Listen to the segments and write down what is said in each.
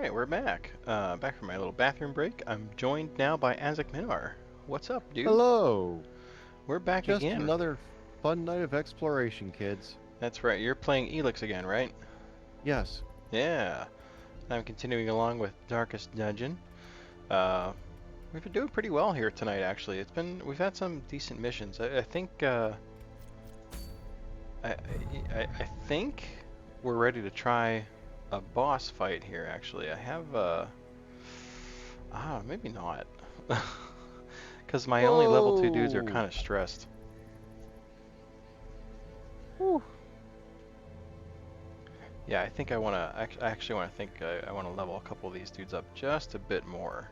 Alright, we're back. Back from my little bathroom break. I'm joined now by AzicMinar. What's up, dude? Hello! We're back Just again. another fun night of exploration, kids. That's right, you're playing Elix again, right? Yes. Yeah. I'm continuing along with Darkest Dungeon. Uh, we've been doing pretty well here tonight, actually. We've had some decent missions. I think, I think we're ready to try a boss fight here, actually. I have, maybe not. Because my only level 2 dudes are Whoa! kind of stressed. Whew. Yeah, I think I want to. I actually want to think. I want to level a couple of these dudes up just a bit more.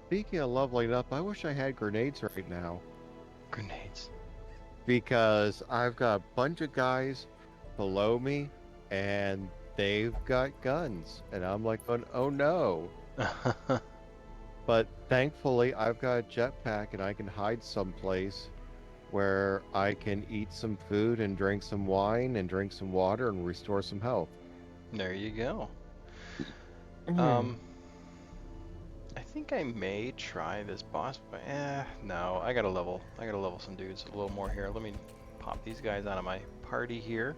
Speaking of leveling up, I wish I had grenades right now. Grenades. Because I've got a bunch of guys below me, and they've got guns. And I'm like, oh no. But thankfully, I've got a jetpack, and I can hide someplace where I can eat some food and drink some wine and drink some water and restore some health. There you go. Mhm. Um, I think I may try this boss, but no. I gotta level. I gotta level some dudes a little more here. Let me pop these guys out of my party here.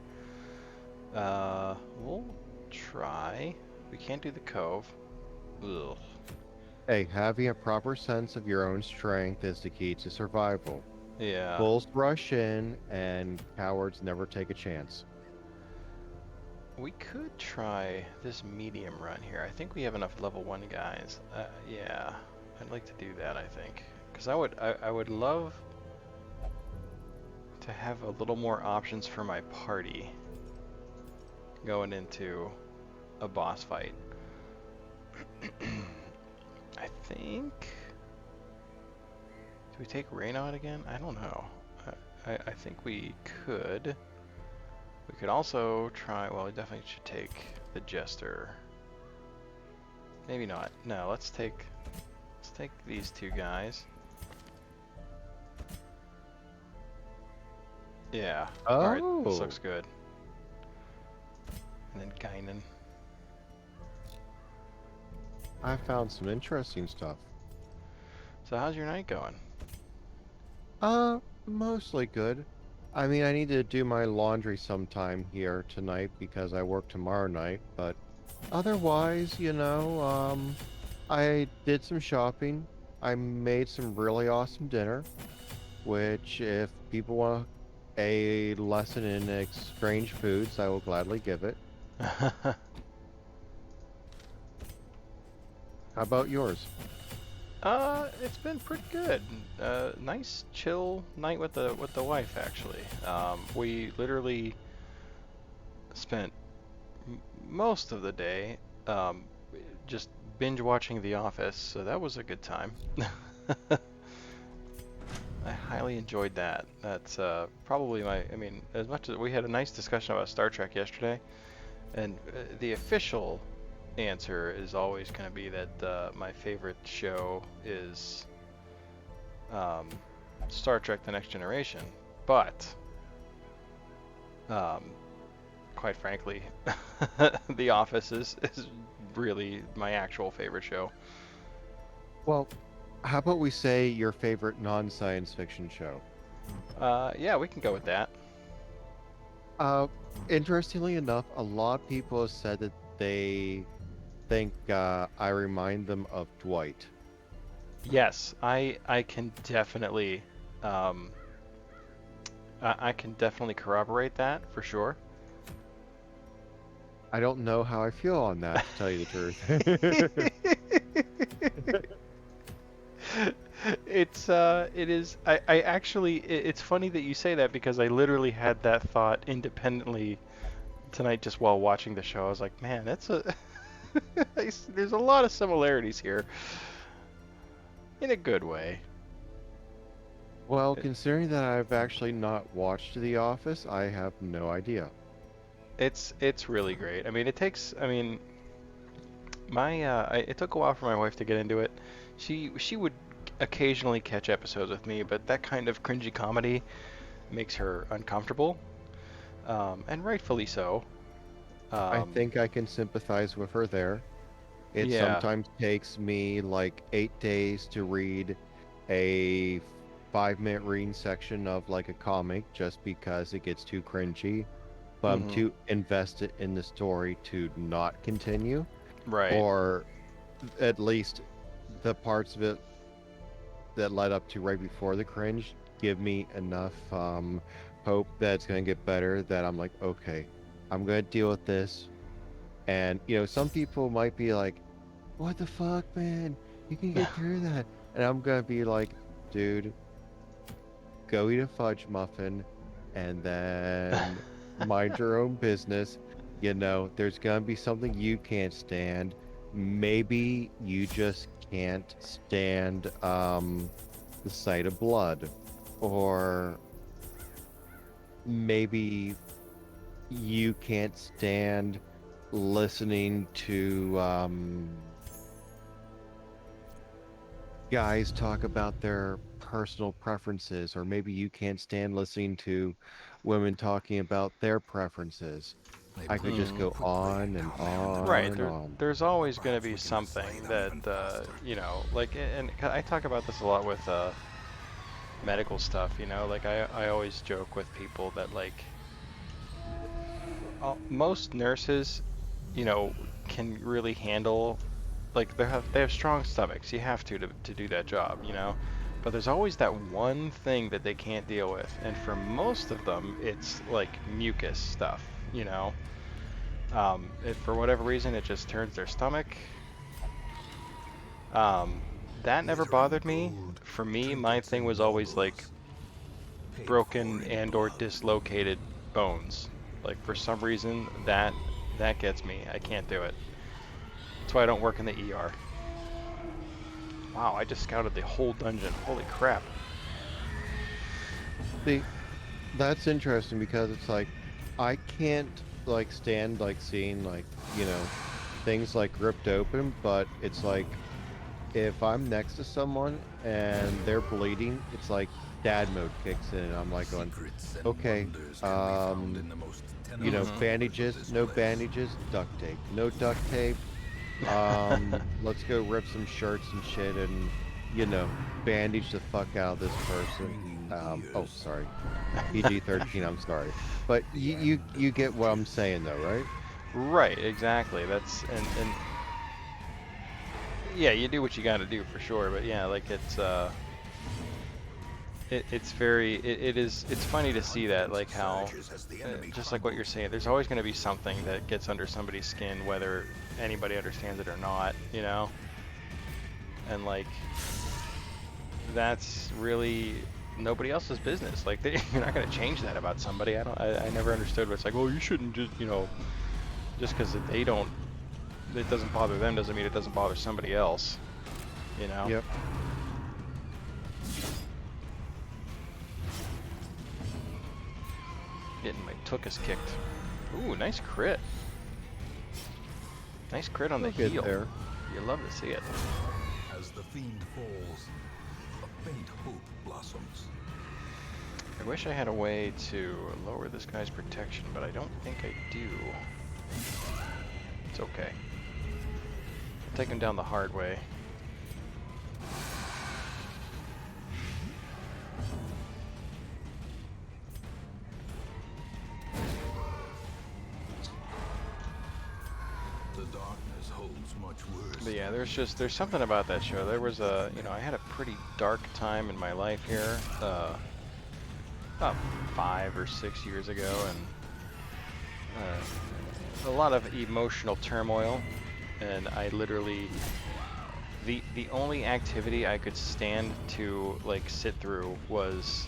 We'll try. We can't do the cove. Ugh. Hey, having a proper sense of your own strength is the key to survival. Yeah. Bulls rush in, and cowards never take a chance. We could try this medium run here. I think we have enough level 1 guys. Yeah, I'd like to do that, I think. Because I would love to have a little more options for my party going into a boss fight. I think... Do we take Rain out again? I don't know. I think we could. We could also try, well, we definitely should take the Jester. Maybe not. No, let's take these two guys. Yeah. Alright, this Oh, looks good. And then Guinan. I found some interesting stuff. So how's your night going? Mostly good. I mean, I need to do my laundry sometime here tonight because I work tomorrow night, but otherwise, I did some shopping. I made some really awesome dinner, which if people want a lesson in strange foods, I will gladly give it. How about yours? It's been pretty good. Nice chill night with the wife actually. We literally spent most of the day just binge watching The Office, so that was a good time. I highly enjoyed that. That's probably I mean, as much as we had a nice discussion about Star Trek yesterday, and the official answer is always going to be that my favorite show is Star Trek: The Next Generation. But, um, quite frankly, The Office is really my actual favorite show. Well, how about we say your favorite non-science fiction show? Yeah, we can go with that. Uh, Interestingly enough, a lot of people have said that they think I remind them of Dwight. Yes, I can definitely um, I can definitely corroborate that for sure. I don't know how I feel on that, to tell you the truth. It is I actually it's funny that you say that because I literally had that thought independently tonight just while watching the show. I was like, man, that's a there's a lot of similarities here in a good way. Well, considering that I've actually not watched The Office, I have no idea. It's really great. I mean, it takes I mean, it took a while for my wife to get into it. She would occasionally catch episodes with me, but that kind of cringy comedy makes her uncomfortable, and rightfully so. I think I can sympathize with her there. It Yeah. sometimes takes me like 8 days to read a 5 minute reading section of like a comic just because it gets too cringy. But I'm Hmm. too invested in the story to not continue, Right. or at least the parts of it that led up to right before the cringe give me enough hope that it's going to get better that I'm like, okay, I'm going to deal with this. And, some people might be like, what the fuck, man? You can get through that. And I'm going to be like, dude, go eat a fudge muffin and then mind your own business. There's going to be something you can't stand. Maybe you just can't stand the sight of blood. Or maybe you can't stand listening to guys talk about their personal preferences, or maybe you can't stand listening to women talking about their preferences. I could just Hmm. go on and on Right. and on. There's always going to be something that, like, and I talk about this a lot with medical stuff, like I always joke with people that, like, most nurses, you know, can really handle, like, they have strong stomachs. You have to do that job. But there's always that one thing that they can't deal with, and for most of them, it's like mucus stuff. For whatever reason, it just turns their stomach. Um, that never bothered me. For me, my thing was always like broken and or dislocated bones. Like for some reason that gets me. I can't do it. That's why I don't work in the ER. Wow, I just scouted the whole dungeon. Holy crap. See, that's interesting because it's like I can't like stand like seeing like, things like ripped open, but it's like if I'm next to someone and they're bleeding, it's like dad mode kicks in and I'm like going, okay, Mhm. bandages, no bandages, duct tape, no duct tape. Let's go rip some shirts and shit and, bandage the fuck out of this person. Oh, sorry. PG-13, I'm sorry. But you get what I'm saying though, right? Right, exactly. And yeah, you do what you got to do for sure, but yeah, like it's very it's funny to see that, like how just like what you're saying, there's always going to be something that gets under somebody's skin, whether anybody understands it or not. And like that's really nobody else's business. Like you're not going to change that about somebody. I never understood what's like, oh, you shouldn't just because they don't, it doesn't bother them doesn't mean it doesn't bother somebody else, you know? Yep. Getting my tuchus kicked. Ooh, nice crit. Nice crit on the We'll get heel. there. You love to see it. As the fiend falls, a faint hope blossoms. I wish I had a way to lower this guy's protection, but I don't think I do. It's okay. I'll take him down the hard way. The darkness holds much worse. But yeah, there's something about that show. There was I had a pretty dark time in my life here, about 5 or 6 years ago, and a lot of emotional turmoil, and I literally, the only activity I could stand to like sit through was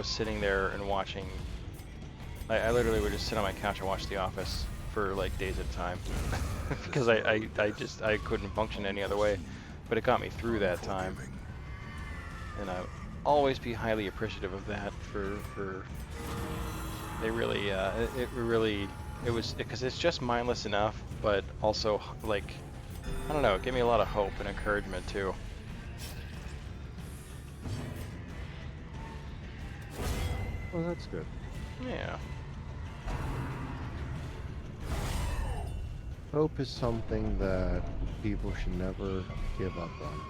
sitting there and watching. I literally would just sit on my couch and watch The Office for like days at a time because I couldn't function any other way. But it got me through that time, and I'll always be highly appreciative of that. For they really it was because it's just mindless enough, but also like I don't know, it gave me a lot of hope and encouragement too. Well, that's good. Yeah. Hope is something that people should never give up on.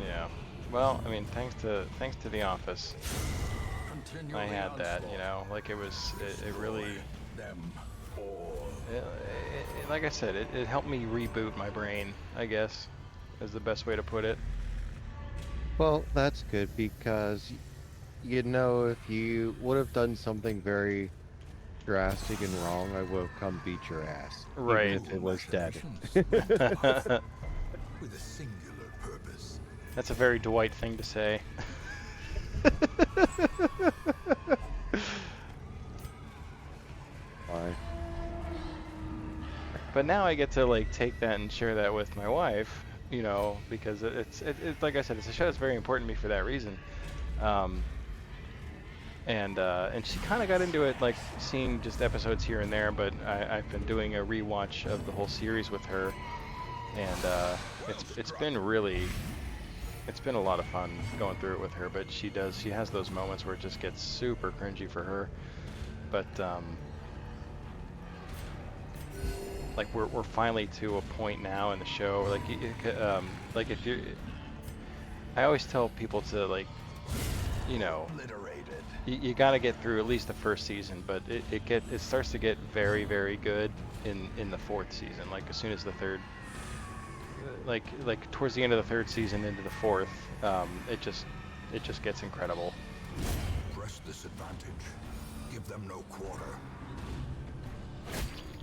Yeah. Well, I mean, thanks to The Office, Continue I the had that. You onslaught. know, like it really, Them all. like I said, it helped me reboot my brain. I guess is the best way to put it. Well, that's good because you know if you would have done something very drastic and wrong, I would have come beat your ass, even Right. if it was dead. With a singular purpose. That's a very Dwight thing to say. Why? But now I get to like take that and share that with my wife, you know, because it's like I said, it's a show that's very important to me for that reason. Um, and she kind of got into it, like seeing just episodes here and there. But I've been doing a rewatch of the whole series with her, and it's been a lot of fun going through it with her. But she has those moments where it just gets super cringy for her. But like we're finally to a point now in the show, like if you, I always tell people to like, you know, Obliterated. you got to get through at least the first season, but it starts to get very, very good in the fourth season. Like as soon as the third, like towards the end of the third season into the fourth, it just gets incredible. Press this advantage. Give them no quarter.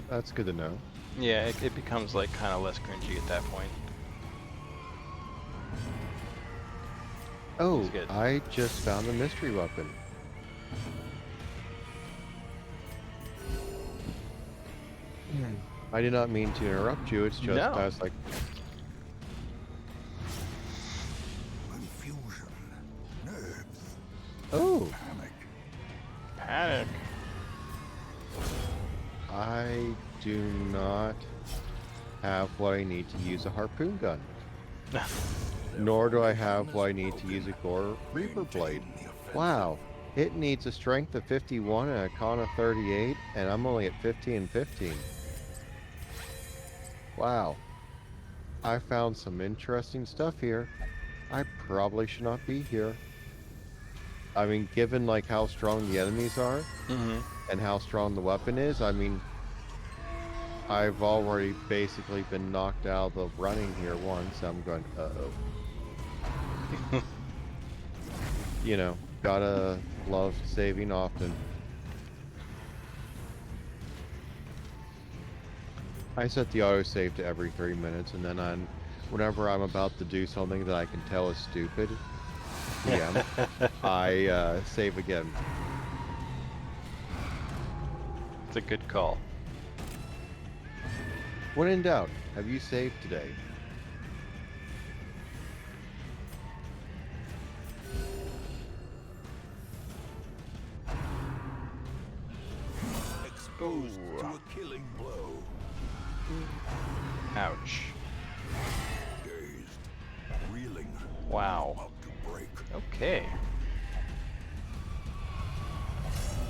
That's good to know. Yeah, it becomes like kind of less cringy at that point. Oh, It's good. I just found a mystery weapon. I did not mean to interrupt you. It's just No. I was like, Confusion. Nerves. oh, Panic. Panic. I do not have what I need to use a harpoon gun. Nor do I have what I need to use a Gore Reaper blade. Wow, it needs a strength of 51 and a con of 38, and I'm only at 50 and 15. Wow, I found some interesting stuff here. I probably should not be here. I mean, given like how strong the enemies are Mm-hmm. and how strong the weapon is, I mean, I've already basically been knocked out of the running here once. I'm going, uh-oh. You know, gotta love saving often. I set the autosave to every 3 minutes, and then whenever I'm about to do something that I can tell is stupid, yeah, I save again. It's a good call. When in doubt, have you saved today? Exposed Ooh. to a killing blow. Ouch. Dazed. Reeling. Wow. About to break. Okay.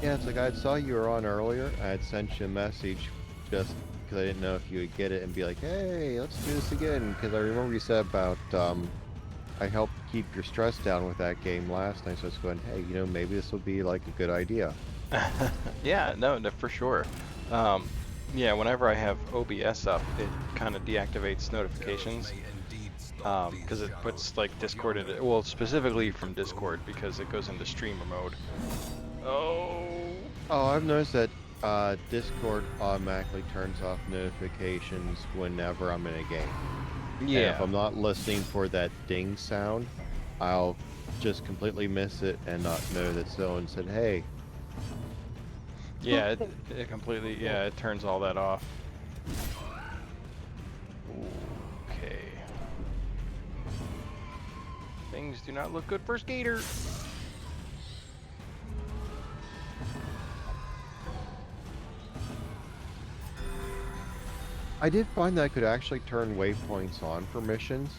Yeah, it's like I saw you were on earlier. I had sent you a message just because I didn't know if you would get it and be like, hey, let's do this again. Because I remember you said about, I helped keep your stress down with that game last night. So I was going, hey, you know, maybe this will be like a good idea. Yeah, no, for sure. Yeah, whenever I have OBS up, it kind of deactivates notifications because it puts like Discord into, well, specifically from Discord because it goes into streamer mode. Oh. Oh, I've noticed that Discord automatically turns off notifications whenever I'm in a game. And if Yeah. I'm not listening for that ding sound, I'll just completely miss it and not know that someone said, hey. Yeah, it completely, yeah, it turns all that off. Okay. Things do not look good for Skater. I did find that I could actually turn waypoints on for missions,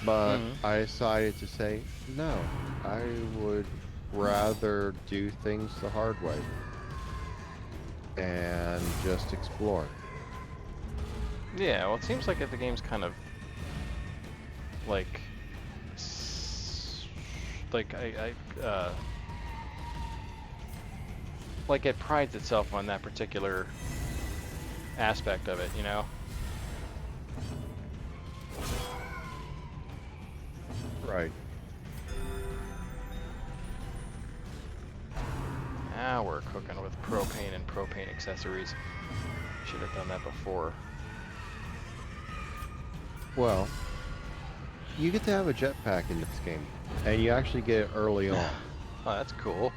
but I decided to say, no, I would rather do things the hard way and just explore. Yeah, well, it seems like the game's kind of like, like like it prides itself on that particular aspect of it, you know? Right. Now we're cooking with propane and propane accessories. Should have done that before. Well, you get to have a jetpack in this game, and you actually get it early on. Oh, that's cool.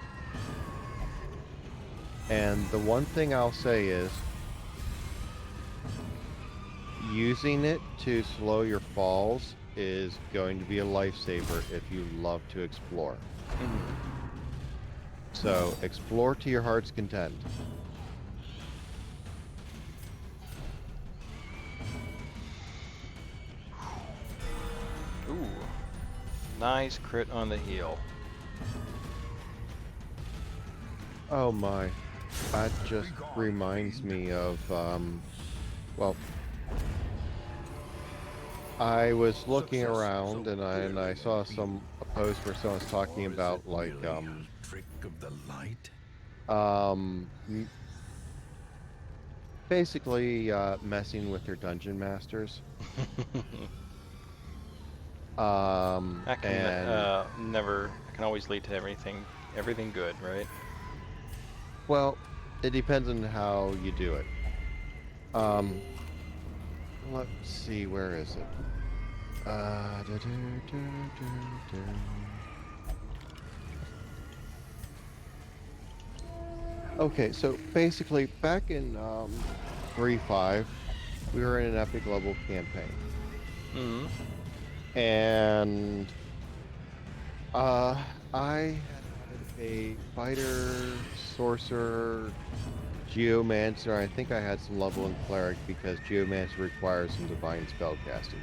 And the one thing I'll say is, using it to slow your falls is going to be a lifesaver if you love to explore. So, explore to your heart's content. Ooh. Nice crit on the heel. Oh my. That just reminds me of, well, I was looking around and I saw a post where someone was talking about like, trick of the light. basically messing with your dungeon masters. That can And can always lead to everything good, right? well, it depends on how you do it. Let's see, where is it? Okay, so basically, back in 3.5, we were in an epic level campaign, and I had a fighter, sorcerer, geomancer. I think I had some level in cleric because geomancer requires some divine spellcasting.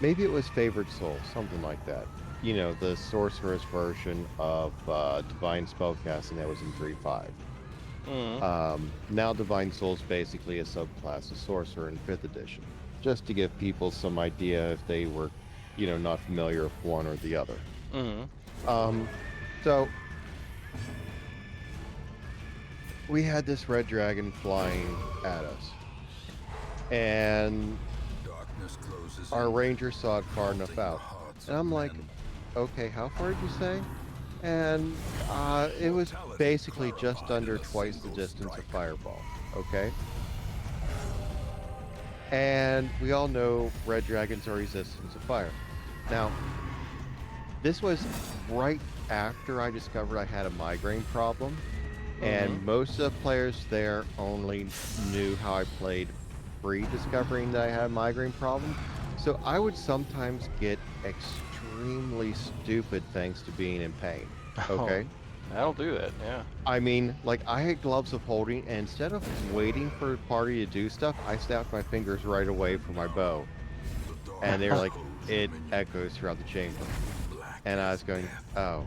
Maybe it was favored soul, something like that. You know, the sorcerer's version of divine spellcasting that was in 3.5. Now divine soul is basically a subclass of sorcerer in 5th edition, just to give people some idea if they were, you know, not familiar with one or the other. So we had this red dragon flying at us, and our ranger saw it far enough out, and I'm like, okay, how far did you say? And it was basically just under twice the distance of fireball. Okay, and we all know red dragons are resistant to fire. Now, this was right after I discovered I had a migraine problem, and most of the players there only knew how I played pre-discovering that I had a migraine problem. So I would sometimes get extremely stupid thanks to being in pain. Okay? Oh, that'll do that, yeah. I mean, like, I had gloves of holding, and instead of waiting for the party to do stuff, I snapped my fingers right away from my bow. And they're like, it echoes throughout the chamber. And I was going, oh,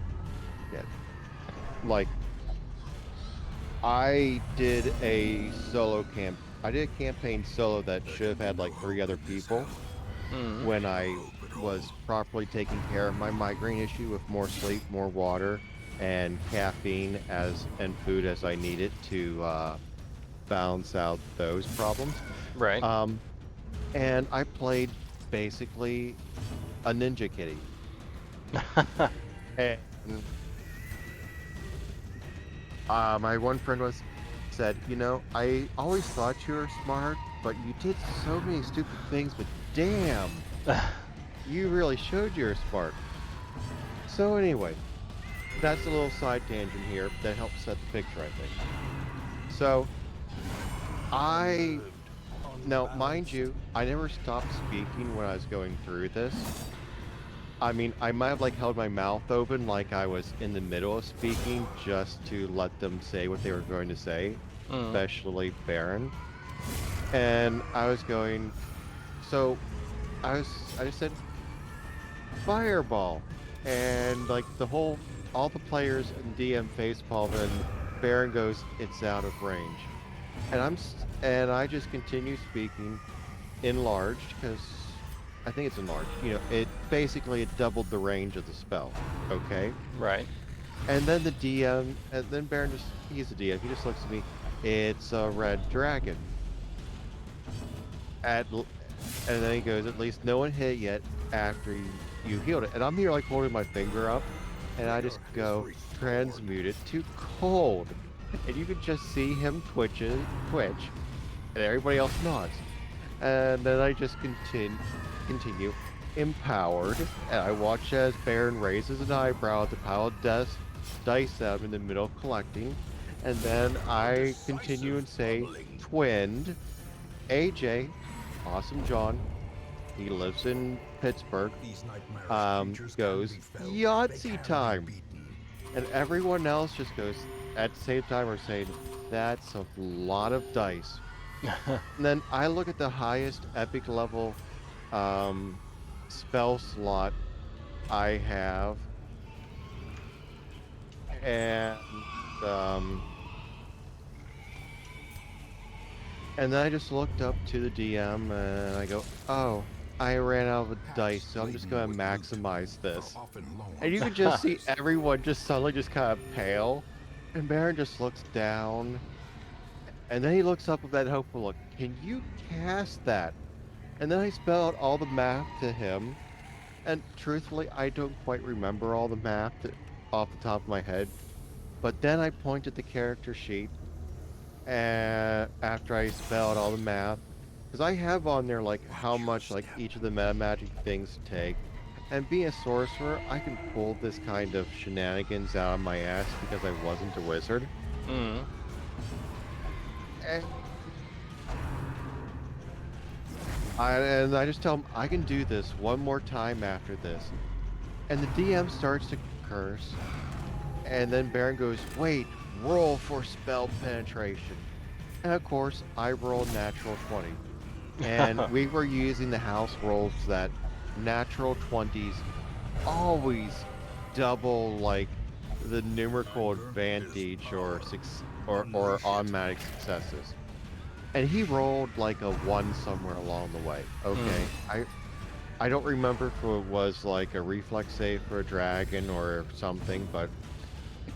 yeah. Like, I did a campaign solo that should have had like 3 other people when I was properly taking care of my migraine issue with more sleep, more water, and caffeine and food as I needed to balance out those problems. Right. And I played basically a ninja kitty. And my one friend said, you know, I always thought you were smart, but you did so many stupid things, but damn, you really showed you're smart. So anyway, that's a little side tangent here that helps set the picture, I think. So, now, mind you, I never stopped speaking when I was going through this. I mean, I might have like held my mouth open like I was in the middle of speaking just to let them say what they were going to say, especially Baron. And I was going, so I just said, fireball. And like all the players in DM facepalm, and Baron goes, it's out of range. And I just continue speaking, enlarged because I think it's enlarged. You know, it basically it doubled the range of the spell. Okay. Right. And then the DM, and then Baron just, he's the DM, he just looks at me, it's a red dragon. And then he goes, at least no one hit yet after you healed it. And I'm here like holding my finger up, and I just go, transmute it to cold. And you can just see him twitch, and everybody else nods. And then I just continue, empowered, and I watch as Baron raises an eyebrow at the pile of dice out in the middle collecting, and then I continue and say, twinned, AJ, Awesome John, he lives in Pittsburgh, goes, Yahtzee time! And everyone else just goes, at the same time, are saying, that's a lot of dice. And then I look at the highest epic level spell slot I have, and then I just looked up to the DM and I go, oh, I ran out of dice, so I'm just going to maximize this. And you can just see everyone just suddenly just kind of pale, and Baron just looks down, and then he looks up with that hopeful look, can you cast that? And then I spell out all the math to him, and truthfully, I don't quite remember all the math off the top of my head. But then I point at the character sheet, and after I spell out all the math, because I have on there like how much like each of the meta magic things take. And being a sorcerer, I can pull this kind of shenanigans out of my ass because I wasn't a wizard. Mm. And I just tell him, I can do this one more time after this. And the DM starts to curse. And then Baron goes, wait, roll for spell penetration. And of course, I rolled natural 20. And we were using the house rolls that natural 20s always double like the numerical advantage or automatic successes. And he rolled like a 1 somewhere along the way. Okay, I don't remember if it was like a reflex save for a dragon or something, but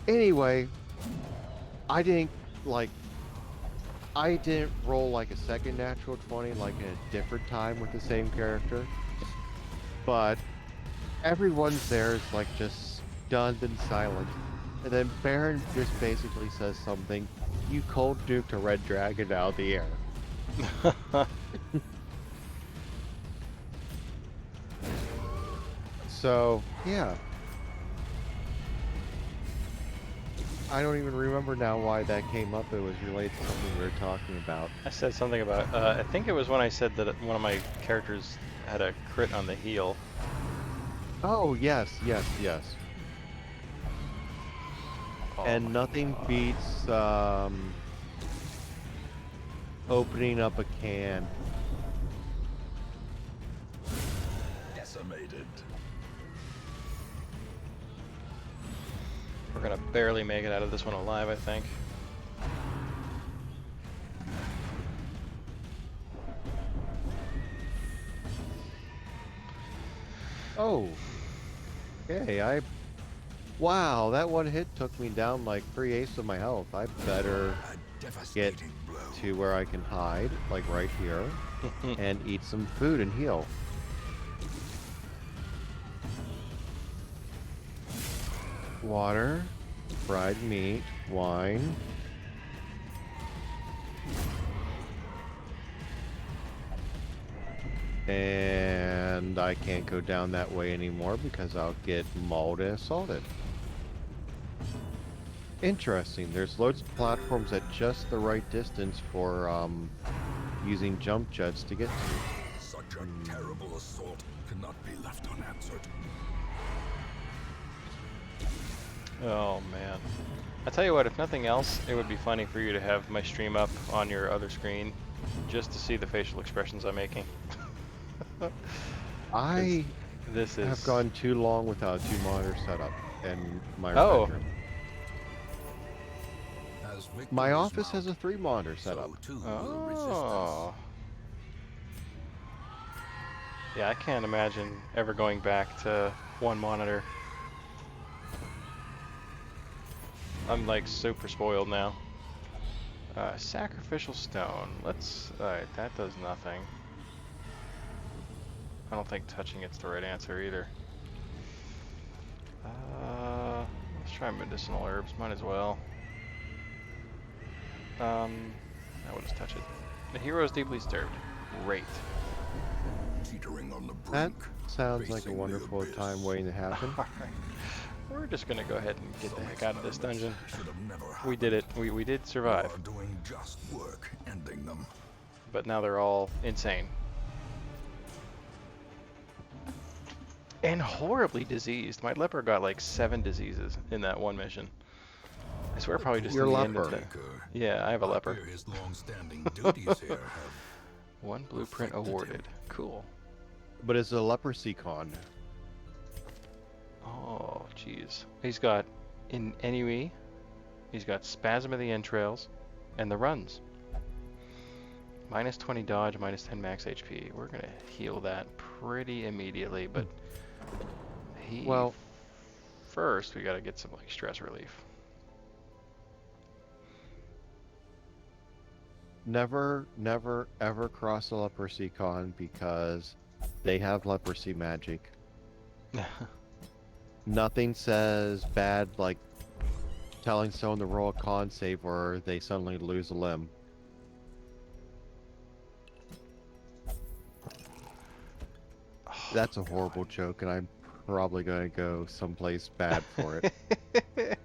anyway, I didn't roll like a second natural 20 like at a different time with the same character. But everyone's there is like just stunned and silent. And then Baron just basically says something, you cold duked a red dragon out of the air. So, yeah. I don't even remember now why that came up. It was related to something we were talking about. I said something about, I think it was when I said that one of my characters had a crit on the heal. Oh, yes. Oh And nothing God. beats opening up a can. Decimated. We're gonna barely make it out of this one alive, I think. Oh. Okay, wow, that one hit took me down like 3/8 of my health. I better A get devastating blow. to where I can hide, like right here, and eat some food and heal. Water, fried meat, wine. And I can't go down that way anymore because I'll get mauled and assaulted. Interesting. There's loads of platforms at just the right distance for using jump jets to get to. Such a terrible assault cannot be left unanswered. Oh man. I tell you what, if nothing else, it would be funny for you to have my stream up on your other screen just to see the facial expressions I'm making. I This is... have gone too long without a 2-monitor setup in my Oh. bedroom. As My victories office mount, has a 3-monitor setup. so too will Oh. resistance. Yeah, I can't imagine ever going back to one monitor. I'm like super spoiled now. Sacrificial stone. Let's. Alright, that does nothing. I don't think touching it's the right answer either. Let's try medicinal herbs. Might as well. I will just touch it. The hero is deeply disturbed. Great. Teetering on the That brink. sounds like a facing the wonderful abyss. time waiting to happen. Alright. We're just gonna go ahead and get the Some heck out of this dungeon. experiments should have never We did it. We did happened. survive. You are doing just work, ending them. But now they're all insane. And horribly diseased. My leper got like 7 diseases in that one mission. I swear probably just Your in the end leper. of the... Yeah, I have a leper. His long-standing duties here have One blueprint affected him. awarded. Cool. But it's a leprosy con. Oh, jeez. He's got in ennui. He's got spasm of the entrails, and the runs. Minus 20 dodge, minus 10 max HP. We're gonna heal that pretty immediately, but Well, first we gotta get some like stress relief. never, ever cross a leprosy con because they have leprosy magic. Nothing says bad like telling someone to roll a con save or they suddenly lose a limb. That's a horrible joke, and I'm probably going to go someplace bad for it.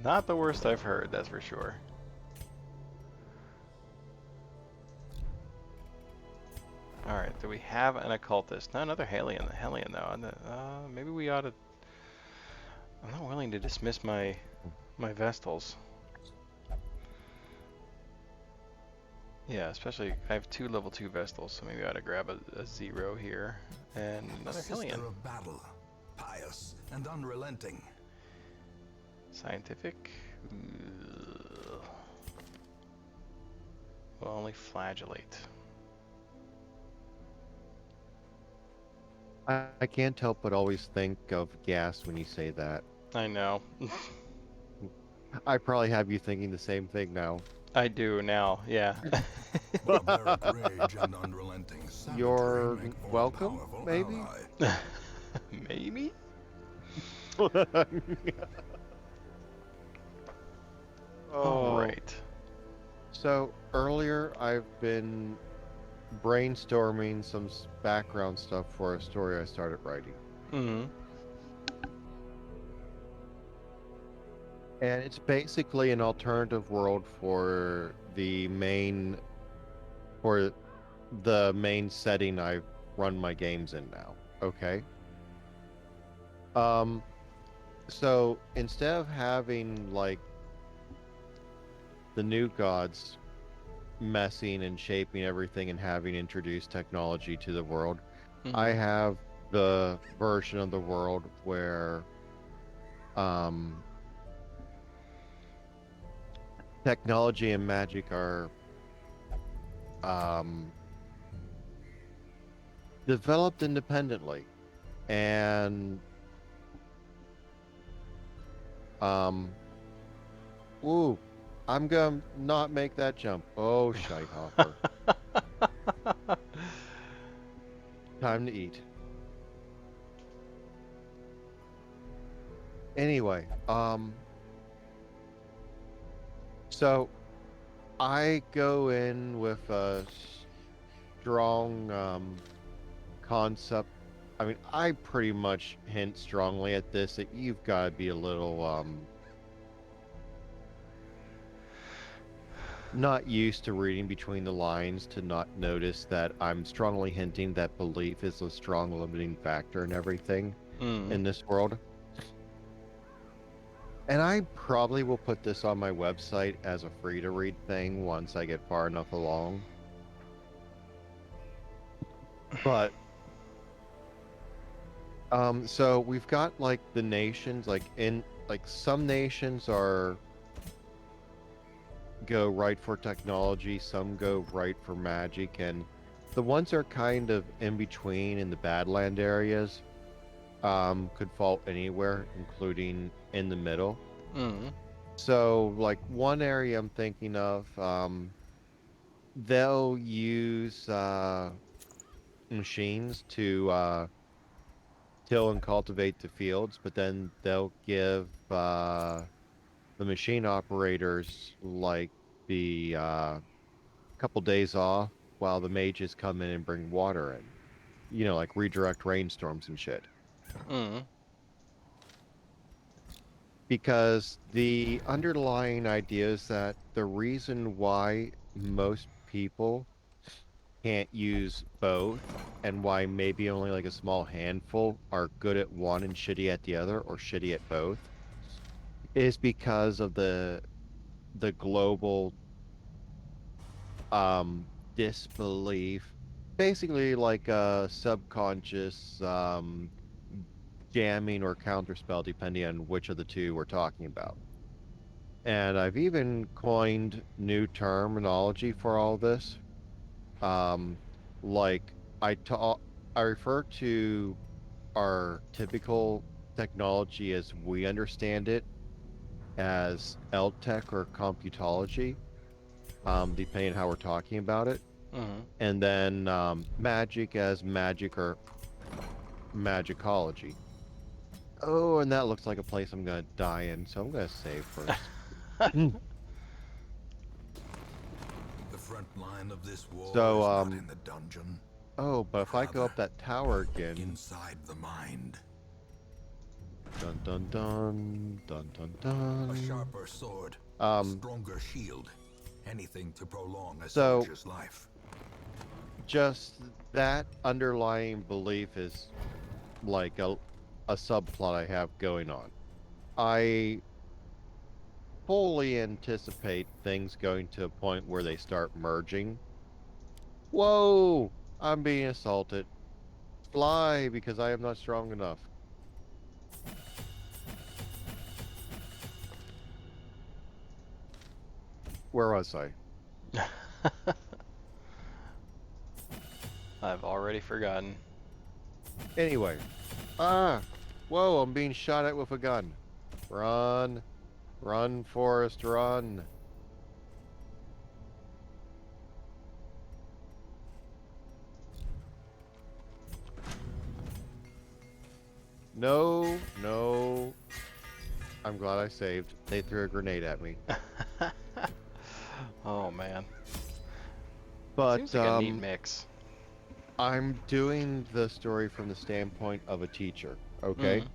Not the worst I've heard, that's for sure. Alright, do we have an occultist? No, another Hellion. Hellion, though. Maybe we ought to... I'm not willing to dismiss my Vestals. Yeah, especially... I have 2 level 2 Vestals, so maybe I ought to grab a 0 here. And another a Hellion. sister of battle, pious and unrelenting. Scientific? Ugh. Will only flagellate. I can't help but always think of gas when you say that. I know. I probably have you thinking the same thing now. I do now, yeah. Barbaric rage and unrelenting savagery You're make for a welcome, powerful maybe? ally. Maybe? Alright. So earlier I've been brainstorming some background stuff for a story I started writing. Mm-hmm. And it's basically an alternative world for the main setting I run my games in now. Okay. So instead of having like the new gods messing and shaping everything and having introduced technology to the world, I have the version of the world where technology and magic are developed independently, and ooh, I'm gonna not make that jump. Oh, shite hopper. Time to eat. Anyway, so I go in with a strong concept. I mean, I pretty much hint strongly at this that you've got to be a little not used to reading between the lines to not notice that I'm strongly hinting that belief is a strong limiting factor in everything in this world. And I probably will put this on my website as a free-to-read thing once I get far enough along. But, so we've got, like, the nations, like, some nations go right for technology, some go right for magic, and The ones that are kind of in between in the Badland areas could fall anywhere, including in the middle. Mm. So, like one area I'm thinking of, they'll use machines to till and cultivate the fields, but then they'll give the machine operators like the couple days off while the mages come in and bring water in. You know, like redirect rainstorms and shit. Mm. Because the underlying idea is that the reason why most people can't use both and why maybe only like a small handful are good at one and shitty at the other or shitty at both is because of the global disbelief, basically like a subconscious jamming or counterspell depending on which of the two we're talking about. And I've even coined new terminology for all this. Um, like I refer to our typical technology as we understand it as LTech or computology, depending on how we're talking about it. Mm. And then magic as magic or magicology. Oh, and that looks like a place I'm gonna die in, so I'm gonna save first. The front line of this war So, is not in the dungeon, oh, but if I go rather up that tower again, inside the mind. dun dun dun dun dun A dun. sharper sword, Um, stronger shield, anything to prolong a so soldier's life. just that underlying belief is like a subplot I have going on. I fully anticipate things going to a point where they start merging. Whoa! I'm being assaulted. Fly because I am not strong enough. Where was I? I've already forgotten. Anyway. Ah! Whoa, I'm being shot at with a gun. Run. Run, Forrest, run. No, no. I'm glad I saved. They threw a grenade at me. Oh man. But Seems like a neat mix. I'm doing the story from the standpoint of a teacher, okay? Mm.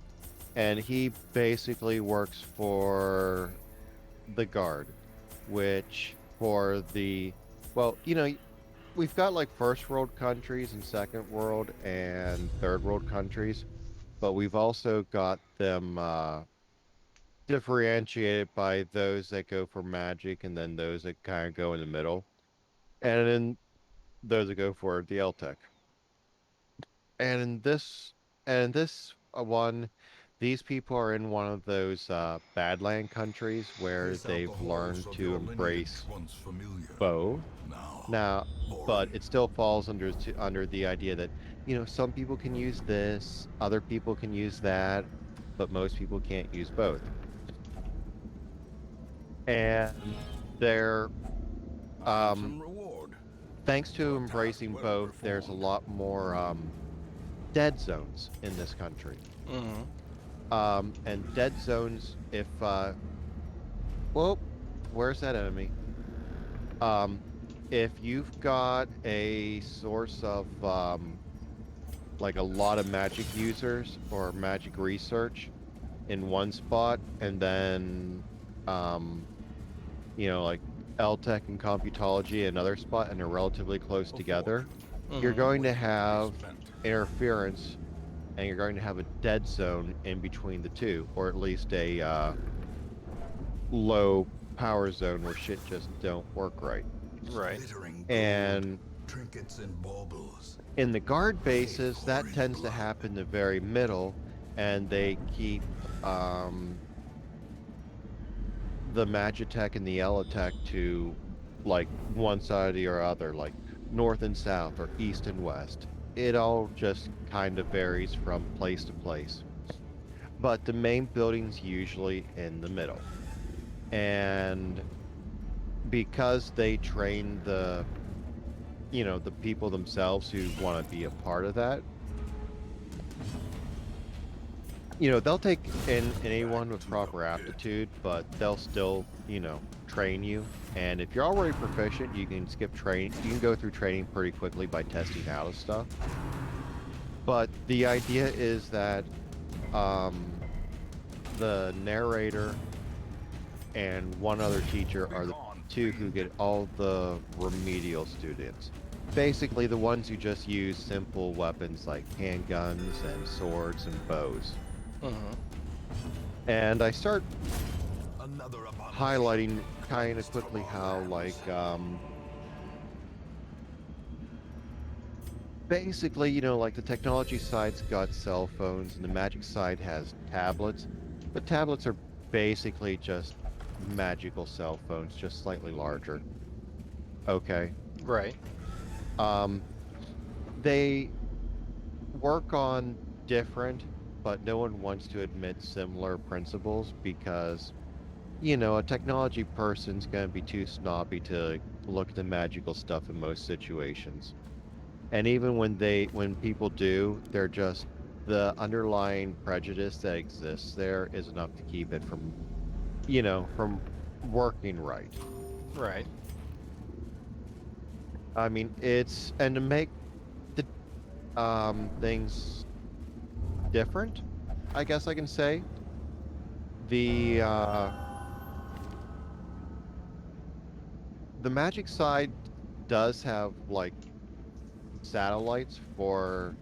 And he basically works for the guard, which for the, well, you know, we've got like first world countries and second world and third world countries, but we've also got them differentiated by those that go for magic and then those that kind of go in the middle, and then those that go for the L-Tech. And in this one, these people are in one of those Badland countries where Trace out the they've halls learned of to your embrace lineage, once familiar. both. Now, Now, but boring. it still falls under the idea that, you know, some people can use this, other people can use that, but most people can't use both. And they're A um handsome reward thanks for to a task embracing well both, there's a performed. lot more dead zones in this country. Mm. And dead zones, if well, where's that enemy? Um, if you've got a source of like a lot of magic users or magic research in one spot, and then um, you know, like LTech and computology another spot, and they're relatively close A together, fortune you're Mm. going to waiting to be have spent. interference, and you're going to have a dead zone in between the two, or at least a low power zone where shit just don't work right. Right. Glittering gold, And trinkets and baubles. in the guard Hate bases, that orange tends to blood. happen in the very middle, and they keep the Magitech and the Elitech to like one side or other. Like north and south or east and west. It all just kind of varies from place to place. But the main building's usually in the middle. And because they train the, the people themselves who want to be a part of that, they'll take in anyone with proper aptitude, but they'll still, train you. And if you're already proficient, you can skip training. You can go through training pretty quickly by testing out of stuff. But the idea is that the narrator and one other teacher are the two who get all the remedial students. Basically, the ones who just use simple weapons like handguns and swords and bows. And I start highlighting kind of quickly how, like, basically, like the technology side's got cell phones and the magic side has tablets, but tablets are basically just magical cell phones, just slightly larger. Okay. Right. They work on different, but no one wants to admit similar principles because, a technology person's going to be too snobby to look at the magical stuff in most situations. And even when people do, they're just, the underlying prejudice that exists there is enough to keep it from, from working right. Right. I mean, and to make the things different, I guess I can say, the magic side does have, like, satellites for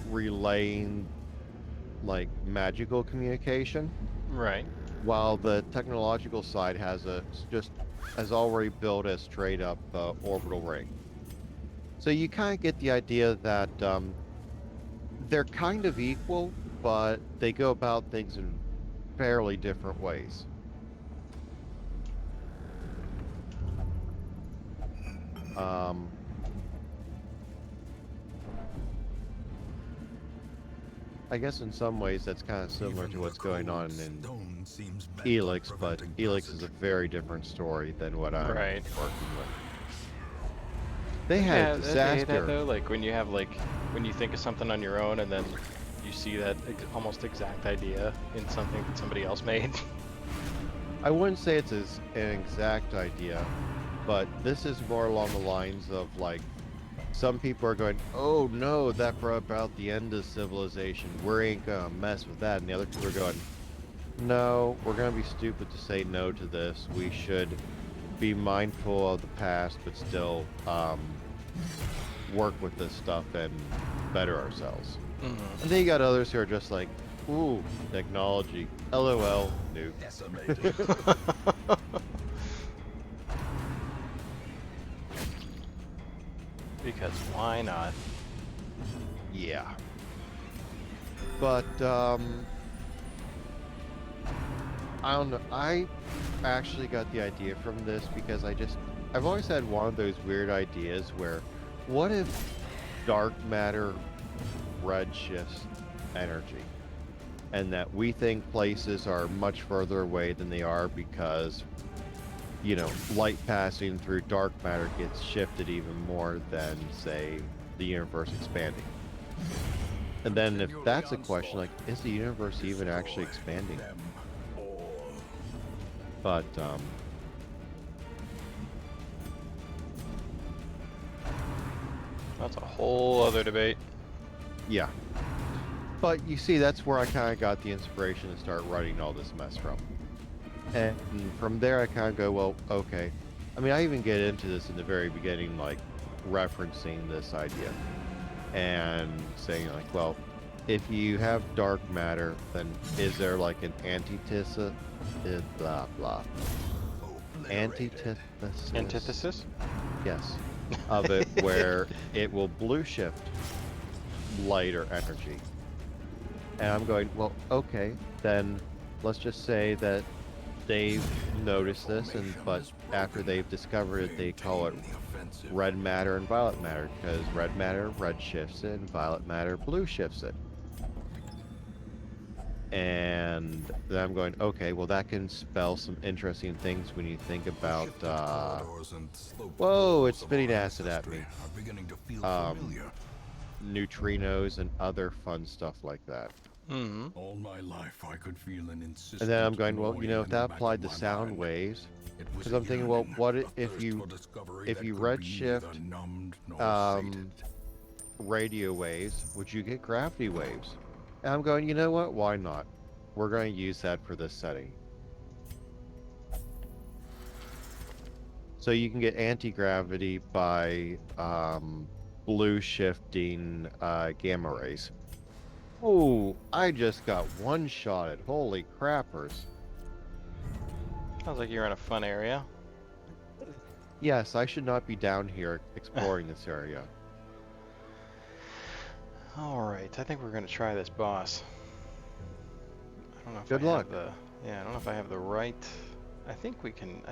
relaying, like, magical communication. Right. While the technological side has already built a straight up orbital ring. So you kind of get the idea that they're kind of equal, but they go about things in fairly different ways. I guess in some ways that's kind of similar to what's going on in Helix, but Helix is a very different story than what I'm working with. They had a disaster. That though, like when you think of something on your own and then you see that almost exact idea in something that somebody else made. I wouldn't say it's an exact idea, but this is more along the lines of, like, some people are going, oh no, that brought about the end of civilization. We ain't gonna mess with that. And the other people are going, no, we're gonna be stupid to say no to this. We should be mindful of the past, but still work with this stuff and better ourselves. And then you got others who are just like, ooh, technology. LOL, nuke. Because why not? Yeah. But, I don't know. I actually got the idea from this because I've always had one of those weird ideas where, what if dark matter redshifts energy? And that we think places are much further away than they are because, light passing through dark matter gets shifted even more than, say, the universe expanding. And then if that's a question, like, is the universe even actually expanding? But, that's a whole other debate. Yeah. But you see, that's where I kind of got the inspiration to start writing all this mess from. And from there, I kind of go, well, okay. I mean, I even get into this in the very beginning, like, referencing this idea. And saying, like, well, if you have dark matter, then is there, like, an antithesis? Blah, blah. Antithesis? Antithesis? Yes. Of it, where it will blue shift lighter energy. And I'm going, well, okay, then let's just say that they've noticed this, but after they've discovered it, they call it red matter and violet matter, because red matter red shifts it, and violet matter blue shifts it. And then I'm going, okay, well that can spell some interesting things when you think about, whoa, it's spitting acid at me. Neutrinos and other fun stuff like that. Mm-hmm. All my life I could feel an insistent And then I'm going, well, gnawing if in that the back applied of to my sound mind. waves, It was because a I'm thinking, well, yearning, what a if thirst you for discovery if that you could be neither redshift numbed nor um, sated. radio waves, would you get gravity waves? And I'm going, you know what? Why not? We're going to use that for this setting. So you can get anti-gravity by blue shifting gamma rays. Oh, I just got one-shotted. Holy crappers. Sounds like you're in a fun area. Yes, I should not be down here exploring this area. Alright, I think we're gonna try this boss. I don't know if Good I luck. have the I don't know if I have the right I think we can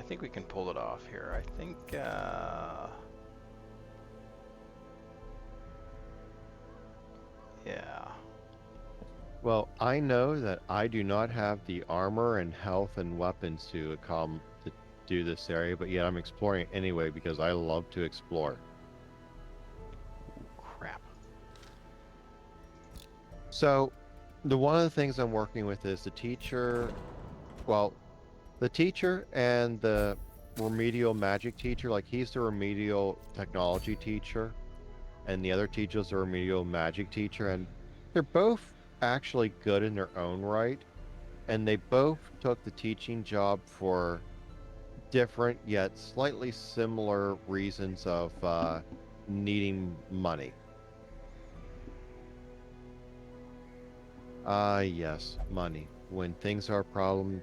pull it off here. I think yeah. Well, I know that I do not have the armor and health and weapons to do this area, but yet I'm exploring it anyway because I love to explore. Crap. So, one of the things I'm working with is the teacher, well, the teacher and the remedial magic teacher, like he's the remedial technology teacher, and the other teacher's the remedial magic teacher, and they're both actually good in their own right, and they both took the teaching job for different yet slightly similar reasons of needing money. Yes, money. When things are a problem,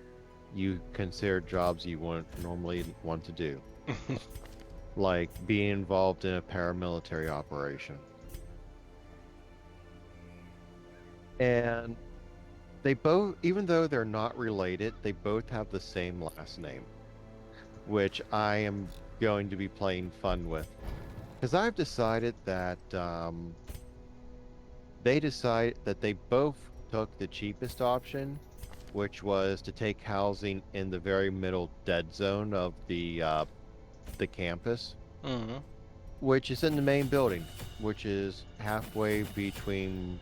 you consider jobs you wouldn't normally want to do. Like being involved in a paramilitary operation. And they both, even though they're not related, they both have the same last name, which I am going to be playing fun with. Because I've decided that they both took the cheapest option, which was to take housing in the very middle dead zone of the campus, Mm-hmm. which is in the main building, which is halfway between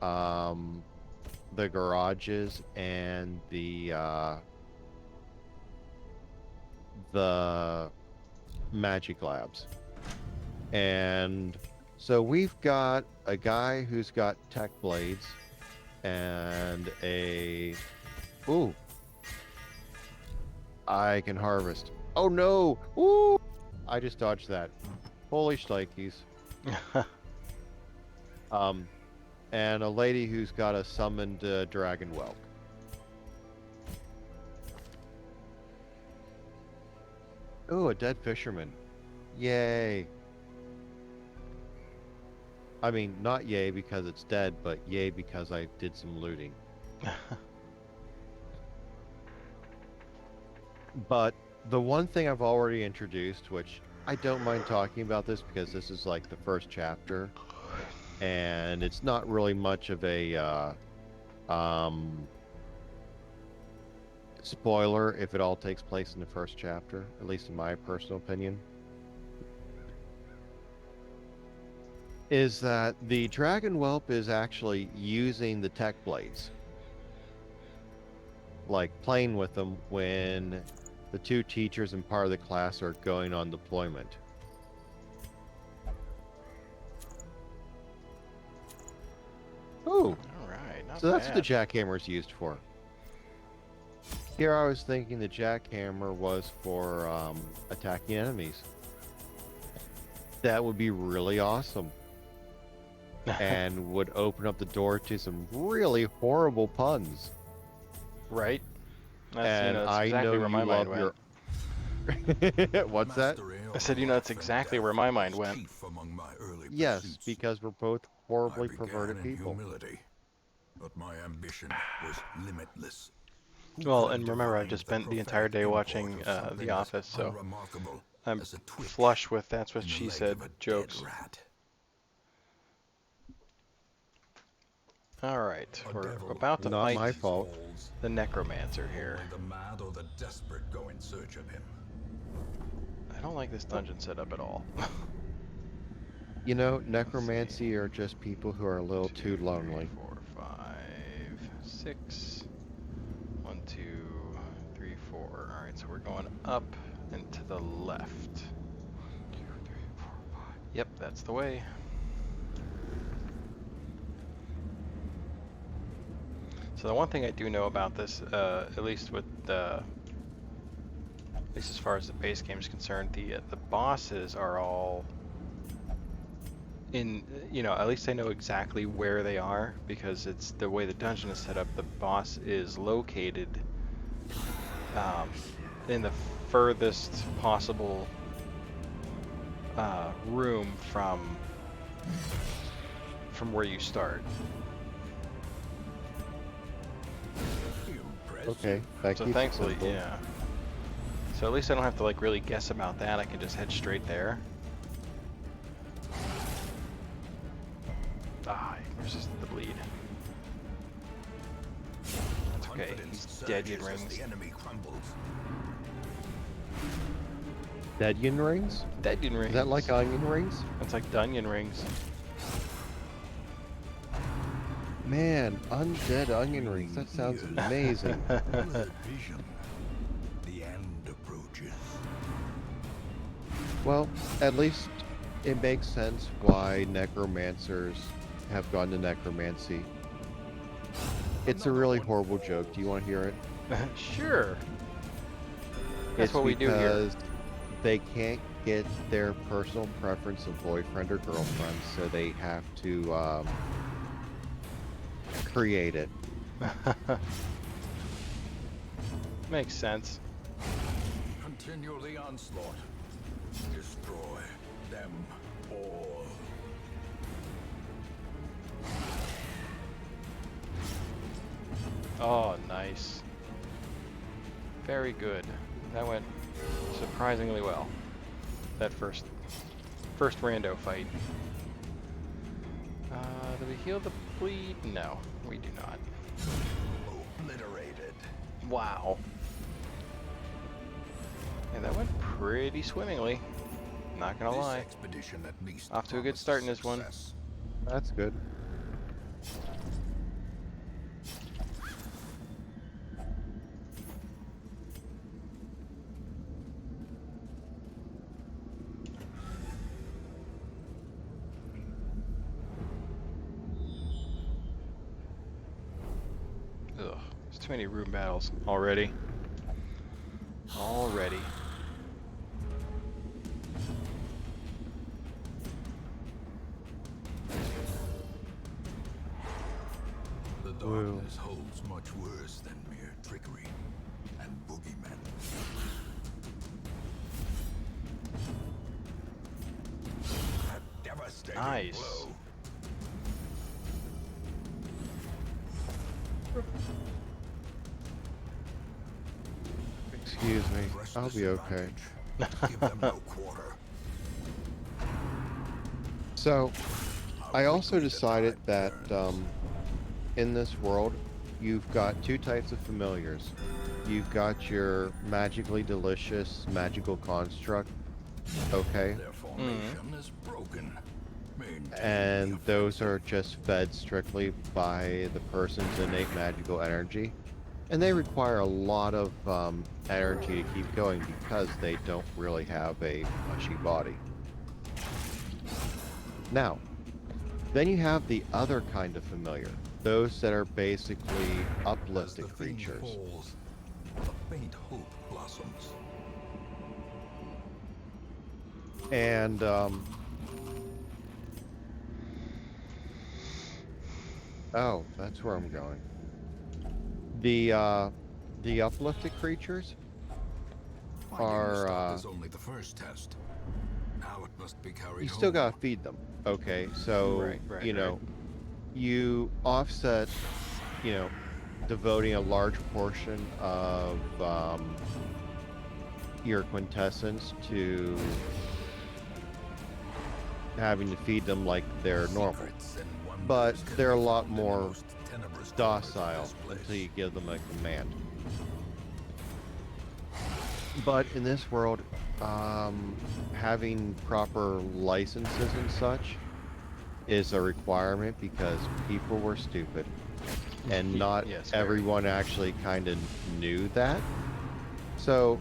the garages and the magic labs. And so we've got a guy who's got tech blades and ooh, I can harvest. Oh no! Ooh! I just dodged that. Holy shnikes. And a lady who's got a summoned dragon whelp. Ooh, a dead fisherman. Yay. I mean, not yay because it's dead, but yay because I did some looting. But the one thing I've already introduced, which I don't mind talking about this because this is like the first chapter, and it's not really much of a spoiler if it all takes place in the first chapter, at least in my personal opinion, is that the dragon whelp is actually using the tech blades, like playing with them when the two teachers and part of the class are going on deployment. Oh, All right. Not so that's what the bad. jackhammer is used for. Here I was thinking the jackhammer was for attacking enemies. That would be really awesome. And would open up the door to some really horrible puns. Right. That's, And that's I exactly know where you my mind love went. your... What's that? I said, that's exactly where my mind went. Yes, because we're both horribly perverted people. Humility, but my ambition was limitless. Well, and remember, I've just spent the entire day watching The Office, so I'm as a twitch flush with that's what in the she leg said of a dead jokes. rat. All right, A we're devil about to Not fight my these fault. halls. the necromancer here. Only the mad or the desperate go in search of him. I don't like this dungeon setup at all. You know, see. necromancy are just people who are a little 2, too 3, lonely. 4, 5, 6. 1, 2, 3, 4. All right, so we're going up and to the left. 1, 2, 3, 4, 5. Yep, that's the way. So the one thing I do know about this, at least with the, at least as far as the base game is concerned, the bosses are all in, you know, at least I know exactly where they are because it's the way the dungeon is set up. The boss is located in the furthest possible room from where you start. Okay, that So keeps it thankfully, simple. yeah. So at least I don't have to like really guess about that. I can just head straight there. Ah, he resisted the bleed. That's okay. He's dead in rings. The enemy crumbles. Deadian rings? Dead in rings. Is that like onion rings? That's like Dunyan rings. Man, undead onion rings. That sounds amazing. Blurred vision. The end approaches. Well, at least it makes sense why necromancers have gone to necromancy. It's a really horrible joke. Do you want to hear it? Sure. That's It's what we do here. because they can't get their personal preference of boyfriend or girlfriend, so they have to create it. Makes sense. Continue the onslaught. Destroy them all. Oh, nice. Very good. That went surprisingly well. That first rando fight. Do we heal the bleed? No, we do not. Obliterated. Wow. Yeah, that went pretty swimmingly. Not gonna This lie. expedition at least Off to a good promises start in this one. success. That's good. Ugh, there's too many room battles already. Already. The Whoa. darkness holds much worse than mere trickery and boogeymen. A devastating Nice. blow. Excuse me. Press I'll be okay. disadvantage. Give them no quarter. So, How I also quickly the decided tide that turns. in this world, you've got two types of familiars. You've got your magically delicious magical construct, okay? Their formation is broken. Maintain And the those are offensive. just fed strictly by the person's innate magical energy. And they require a lot of energy to keep going because they don't really have a mushy body. Now, then you have the other kind of familiar. Those that are basically As the uplifted fiend creatures. falls, a faint hope blossoms. And oh, that's where I'm going. The uplifted creatures Finding the are stop is only the first test. Now it must be carried you still home. gotta feed them. Okay, so Right, you know, you offset, you know, devoting a large portion of your quintessence to having to feed them like they're normal. Secrets and wonders But can they're a be lot found in the more most tenebrous corners of docile this place. until you give them a command. But in this world, having proper licenses and such is a requirement because people were stupid. And not Yes, very. everyone actually kind of knew that. So,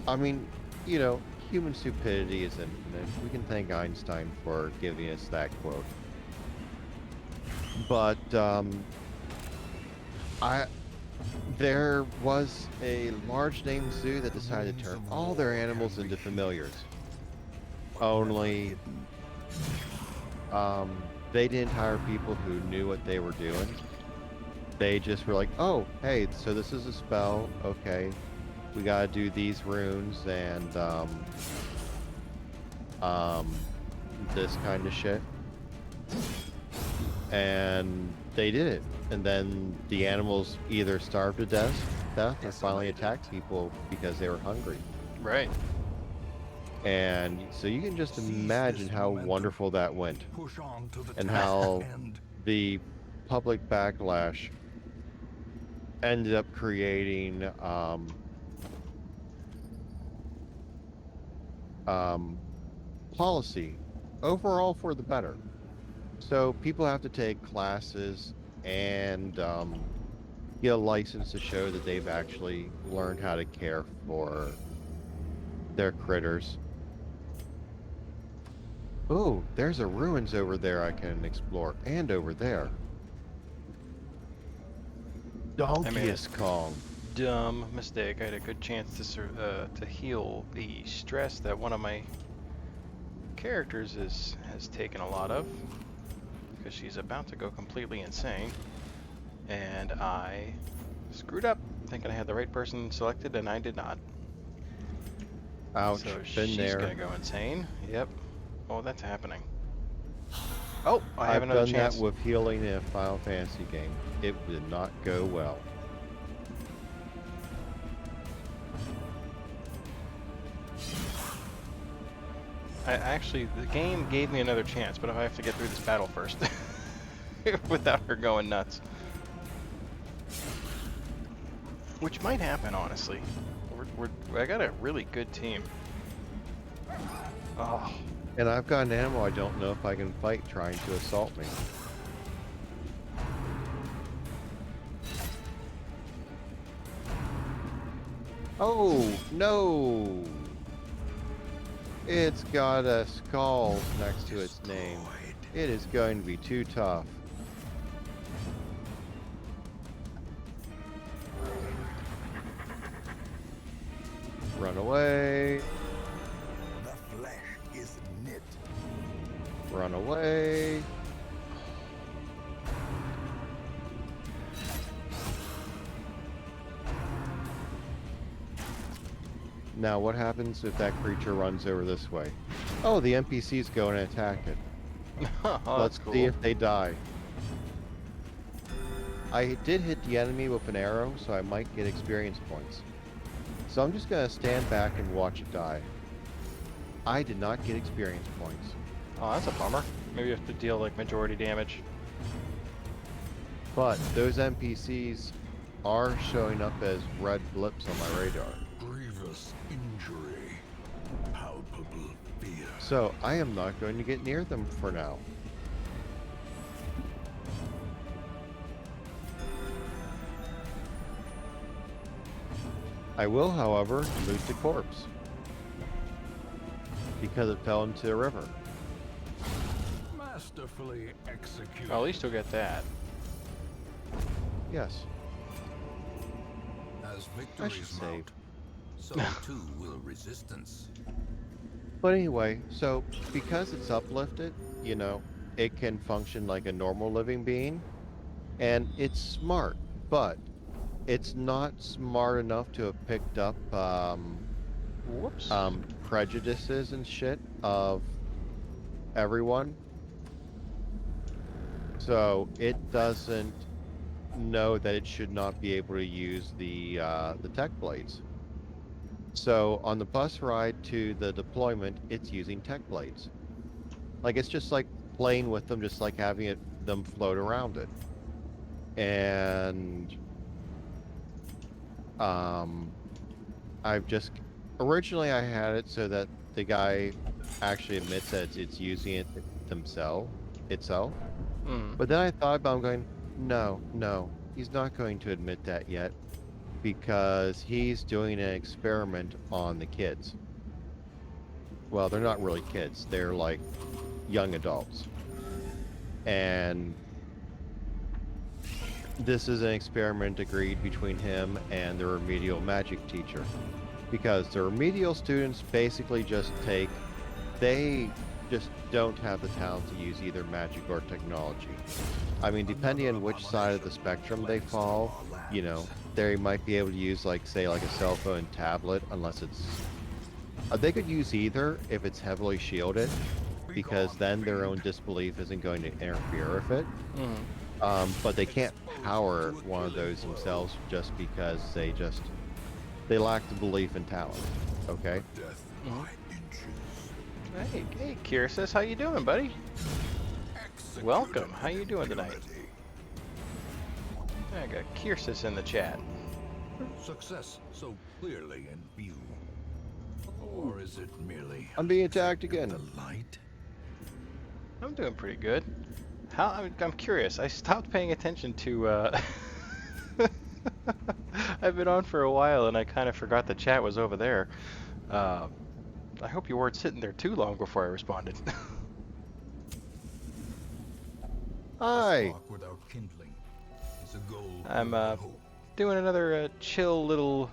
I mean, you know, human stupidity is infinite. We can thank Einstein for giving us that quote. But there was a large name zoo that decided to turn all their animals into familiars. Only they didn't hire people who knew what they were doing. They just were like, oh, hey, so this is a spell. Okay, we gotta do these runes and this kind of shit. And they did it. And then the animals either starved to death or finally attacked people because they were hungry. Right. And so you can just imagine how wonderful that went. Push on to the And task how at hand. the public backlash ended up creating policy overall for the better. So people have to take classes and get a license to show that they've actually learned how to care for their critters. Oh, there's a ruins over there I can explore, and over there. Donkey's Kong. Dumb mistake. I had a good chance to heal the stress that one of my characters has taken a lot of, because she's about to go completely insane, and I screwed up thinking I had the right person selected, and I did not. Ouch, So been she's there. gonna go insane. Yep. Oh, that's happening. Oh, I have I've another done chance. that with healing in a Final Fantasy game. It did not go well. The game gave me another chance, but I have to get through this battle first without her going nuts. Which might happen, honestly. I got a really good team. Oh, And I've got an animal I don't know if I can fight trying to assault me. Oh, no! It's got a skull next to its name. It is going to be too tough. Run away. The flesh is knit. Run away. Now what happens if that creature runs over this way? Oh, the NPCs go and attack it. oh Let's that's cool. see if they die. I did hit the enemy with an arrow, so I might get experience points. So I'm just gonna stand back and watch it die. I did not get experience points. Oh, that's a bummer. Maybe you have to deal like majority damage. But those NPCs are showing up as red blips on my radar. Grievous injury. Palpable fear. So I am not going to get near them for now. I will, however, loot the corpse. Because it fell into a river. Masterfully executed. Well, at least you'll get that. Yes. As should victories save. mount, so too will resistance. But anyway, so because it's uplifted, you know, it can function like a normal living being. And it's smart, but it's not smart enough to have picked up Whoops. prejudices and shit of everyone. So it doesn't know that it should not be able to use the tech blades. So on the bus ride to the deployment, it's using tech blades. Like it's just like playing with them, just like having them float around it. And um, I've just originally I had it so that the guy actually admits that it's using it itself. Mm. But then I thought about it, I'm going, no, no, he's not going to admit that yet because he's doing an experiment on the kids. Well, they're not really kids. They're like young adults. And this is an experiment agreed between him and the remedial magic teacher. Because the remedial students basically they just don't have the talent to use either magic or technology. I mean, depending on which side of the spectrum they fall, you know, they might be able to use, like, say, like a cell phone and tablet, unless it's... they could use either if it's heavily shielded, because then their own disbelief isn't going to interfere with it. Mm. But they can't power one of those themselves just because they lack the belief and talent. Okay? Hey, Kyrsis, how you doing, buddy? Welcome. How you doing tonight? I got Kyrsis in the chat. Success so clearly in view. Or is it merely I'm being attacked again. the light? I'm doing pretty good. I'm curious. I stopped paying attention to. I've been on for a while, and I kind of forgot the chat was over there. I hope you weren't sitting there too long before I responded. Hi. A spark without kindling is a goal I'm without hope. doing another chill little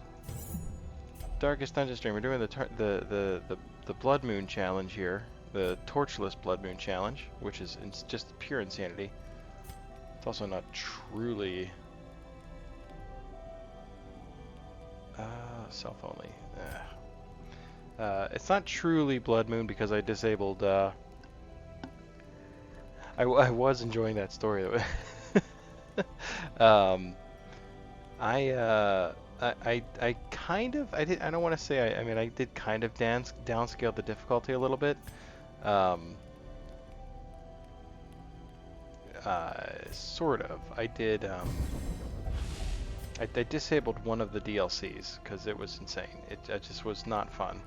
Darkest Dungeon stream. We're doing the Blood Moon challenge here, the Torchless Bloodmoon challenge, which is just pure insanity. It's also not truly self only. It's not truly Blood Moon because I disabled. I was enjoying that story. I kind of I don't want to say I mean I did kind of downscale the difficulty a little bit. Sort of. I did. I disabled one of the DLCs because it was insane. It just was not fun.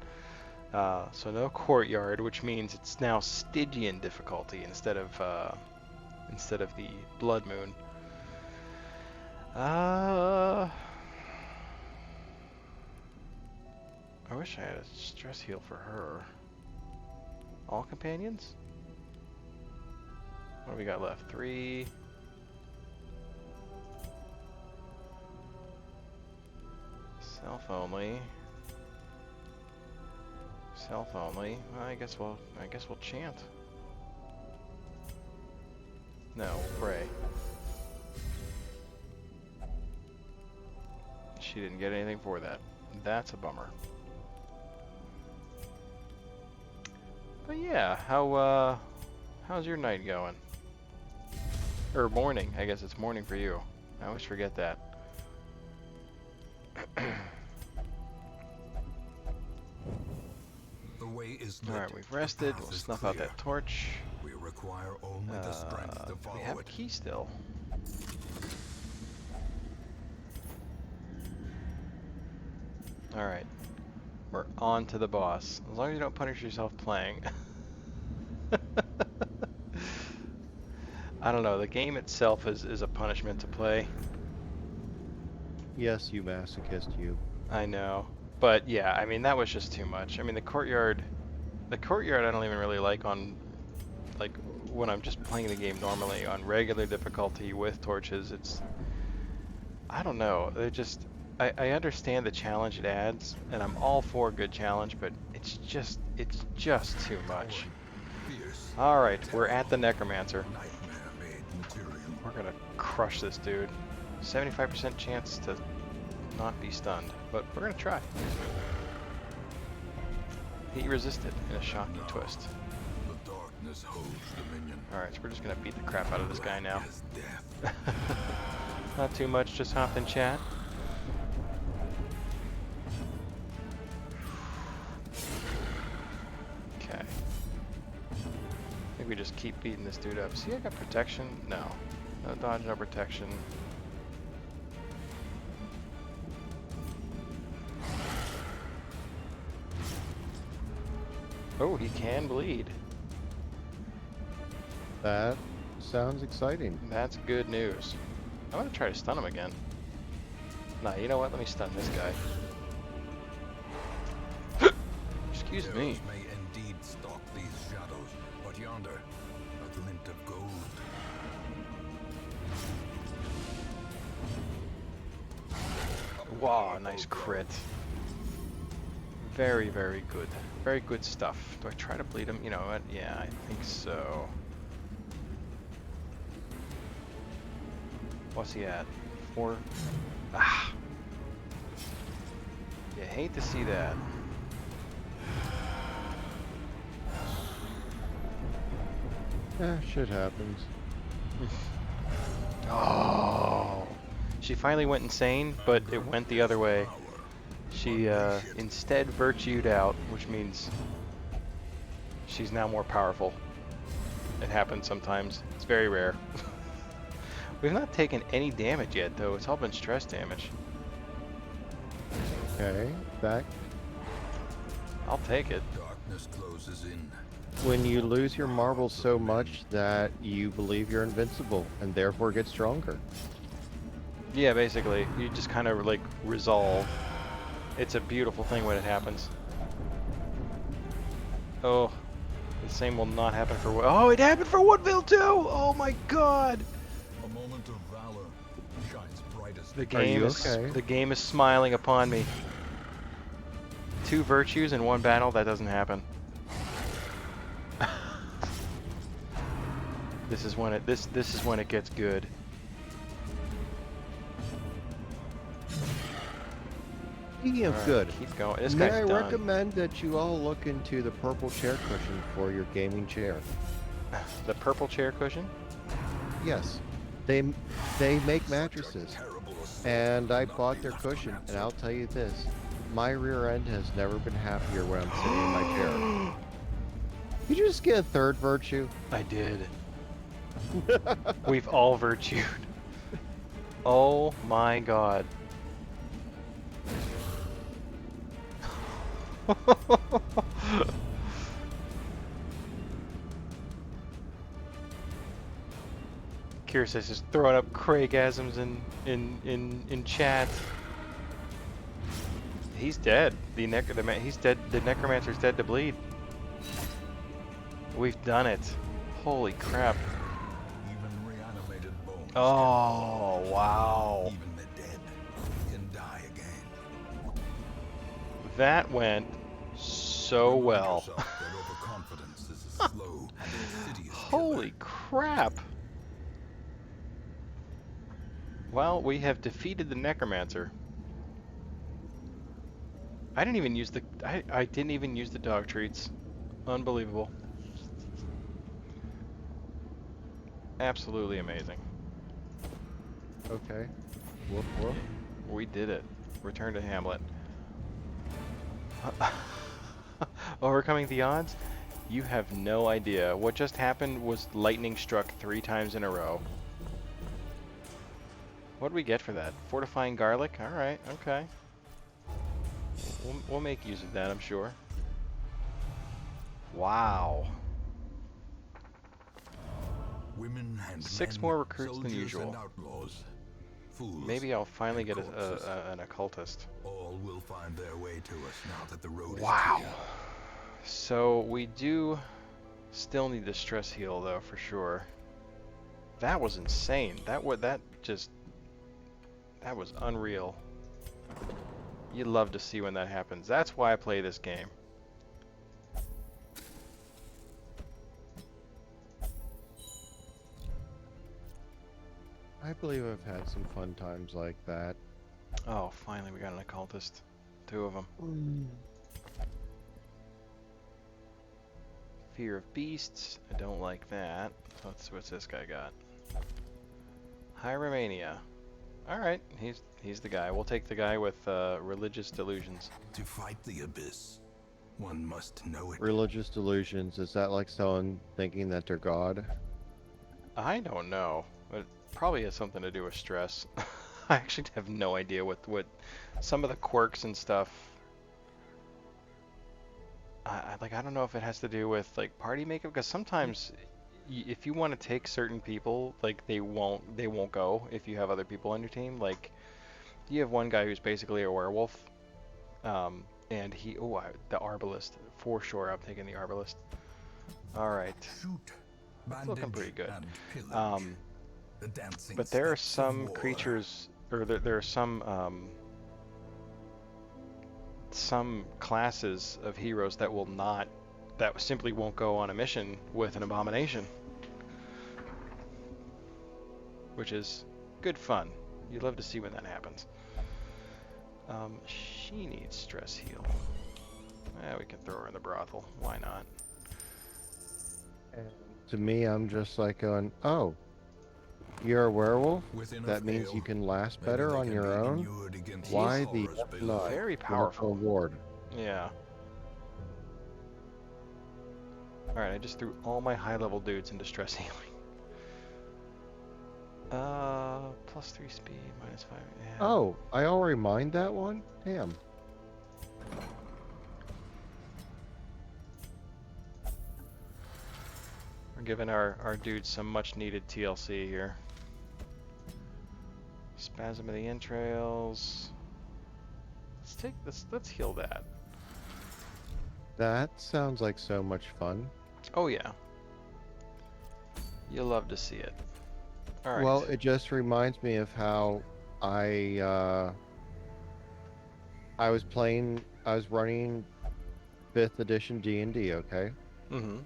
So no Courtyard, which means it's now Stygian difficulty instead of the Blood Moon. I wish I had a stress heal for her. All companions? What do we got left? 3. Self only. Self only. Well, I guess we'll chant. No, pray. She didn't get anything for that. That's a bummer. But yeah, how's your night going? Or morning, I guess it's morning for you. I always forget that. The way is lit. Alright, we've rested. The path We'll is snuff out clear. that torch. We require only the strength to follow We have a it. key still. Alright. We're on to the boss. As long as you don't punish yourself playing. I don't know, the game itself is a punishment to play. Yes, you masochist, you. I know. But yeah, I mean, that was just too much. I mean, the courtyard I don't even really like on, like, when I'm just playing the game normally on regular difficulty with torches. It's, I don't know, I understand the challenge it adds, and I'm all for a good challenge, but it's just too much. Fierce, Alright, we're at the Necromancer. nightmare-made material. We're gonna crush this dude. 75% chance to not be stunned, but we're gonna try. He resisted in a shocking twist. The darkness holds dominion. Alright, so we're just gonna beat the crap out of this guy now. As death. Not too much, just hop in chat. keep beating this dude up. See, I got protection? No. No dodge, no protection. Oh, he can bleed. That sounds exciting. That's good news. I'm gonna try to stun him again. Nah, you know what? Let me stun this guy. Excuse me. Arrows may indeed stalk these shadows, but yonder, a glint of gold. Wow, nice crit. Very, very good. Very good stuff. Do I try to bleed him? You know what? Yeah, I think so. What's he at? 4? Ah! You hate to see that. Shit happens. Oh! She finally went insane, but it went the other way. She instead virtued out, which means she's now more powerful. It happens sometimes. It's very rare. We've not taken any damage yet, though. It's all been stress damage. Okay, back. I'll take it. Darkness closes in. When you lose your marbles so much that you believe you're invincible and therefore get stronger. Yeah, basically. You just kind of, like, resolve. It's a beautiful thing when it happens. Oh. The same will not happen for... Oh, it happened for Woodville, too! Oh, my God! A moment of valor shines brightest. The game okay? the game is smiling upon me. 2 virtues in 1 battle, that doesn't happen. This is when it gets good. Speaking of Alright, good, keep going. This may guy's I done. recommend that you all look into the purple chair cushion for your gaming chair. The purple chair cushion? Yes, they make mattresses, and I bought their cushion, and I'll tell you this, my rear end has never been happier when I'm sitting in my chair. Did you just get a 3rd virtue? I did. We've all virtued. Oh my God. Kira says just throwing up Craigasms in chat. He's dead. He's dead. The necromancer's dead to bleed. We've done it. Holy crap. Even reanimated bones. Oh wow. Even the dead can die again. That went so Remind well. yourself that overconfidence is a slow and insidious Holy crap. Well, we have defeated the necromancer. I didn't even use the dog treats. Unbelievable. Absolutely amazing. Okay. Whoop whoop. We did it. Return to Hamlet. Overcoming the odds? You have no idea. What just happened was lightning struck 3 times in a row. What did we get for that? Fortifying garlic? Alright, okay. We'll make use of that, I'm sure. Wow. Women and 6 men, more recruits than soldiers usual. and outlaws, fools Maybe I'll finally and get corpses. an occultist. All will find their way to us now that the road Wow. is clear. So we do still need the stress heal though, for sure. That was insane. That was unreal. You love to see when that happens. That's why I play this game. I believe I've had some fun times like that. Oh, finally we got an occultist. 2 of them. Fear of beasts. I don't like that. What's this guy got? Hieromania. Alright, he's the guy. We'll take the guy with religious delusions. To fight the abyss, One must know it. Religious delusions, is that like someone thinking that they're God? I don't know. It probably has something to do with stress. I actually have no idea what some of the quirks and stuff. I don't know if it has to do with like party makeup, because sometimes if you want to take certain people, like they won't go if you have other people on your team. Like you have one guy who's basically a werewolf, and the arbalist for sure. I'm taking the arbalist. All right, Shoot, it's looking pretty good. and pillage. The dancing But there are steps of some war. creatures, or there are some classes of heroes that simply won't go on a mission with an abomination, which is good fun. You love to see when that happens. She needs stress heal. We can throw her in the brothel. Why not? And to me, I'm just like going, oh, you're a werewolf? With enough That means ale, you can last maybe better they on can your be own? inured against Why the the horrors F below. not? Very Give us a powerful. reward. Yeah. Alright, I just threw all my high-level dudes into stress healing. +3 speed, -5. Yeah. Oh, I already mined that one? Damn. We're giving our dudes some much-needed TLC here. Spasm of the entrails. Let's heal that. That sounds like so much fun. Oh yeah. You'll love to see it. Alright. Well, it just reminds me of how I was running 5th edition D&D, okay? Mm-hmm.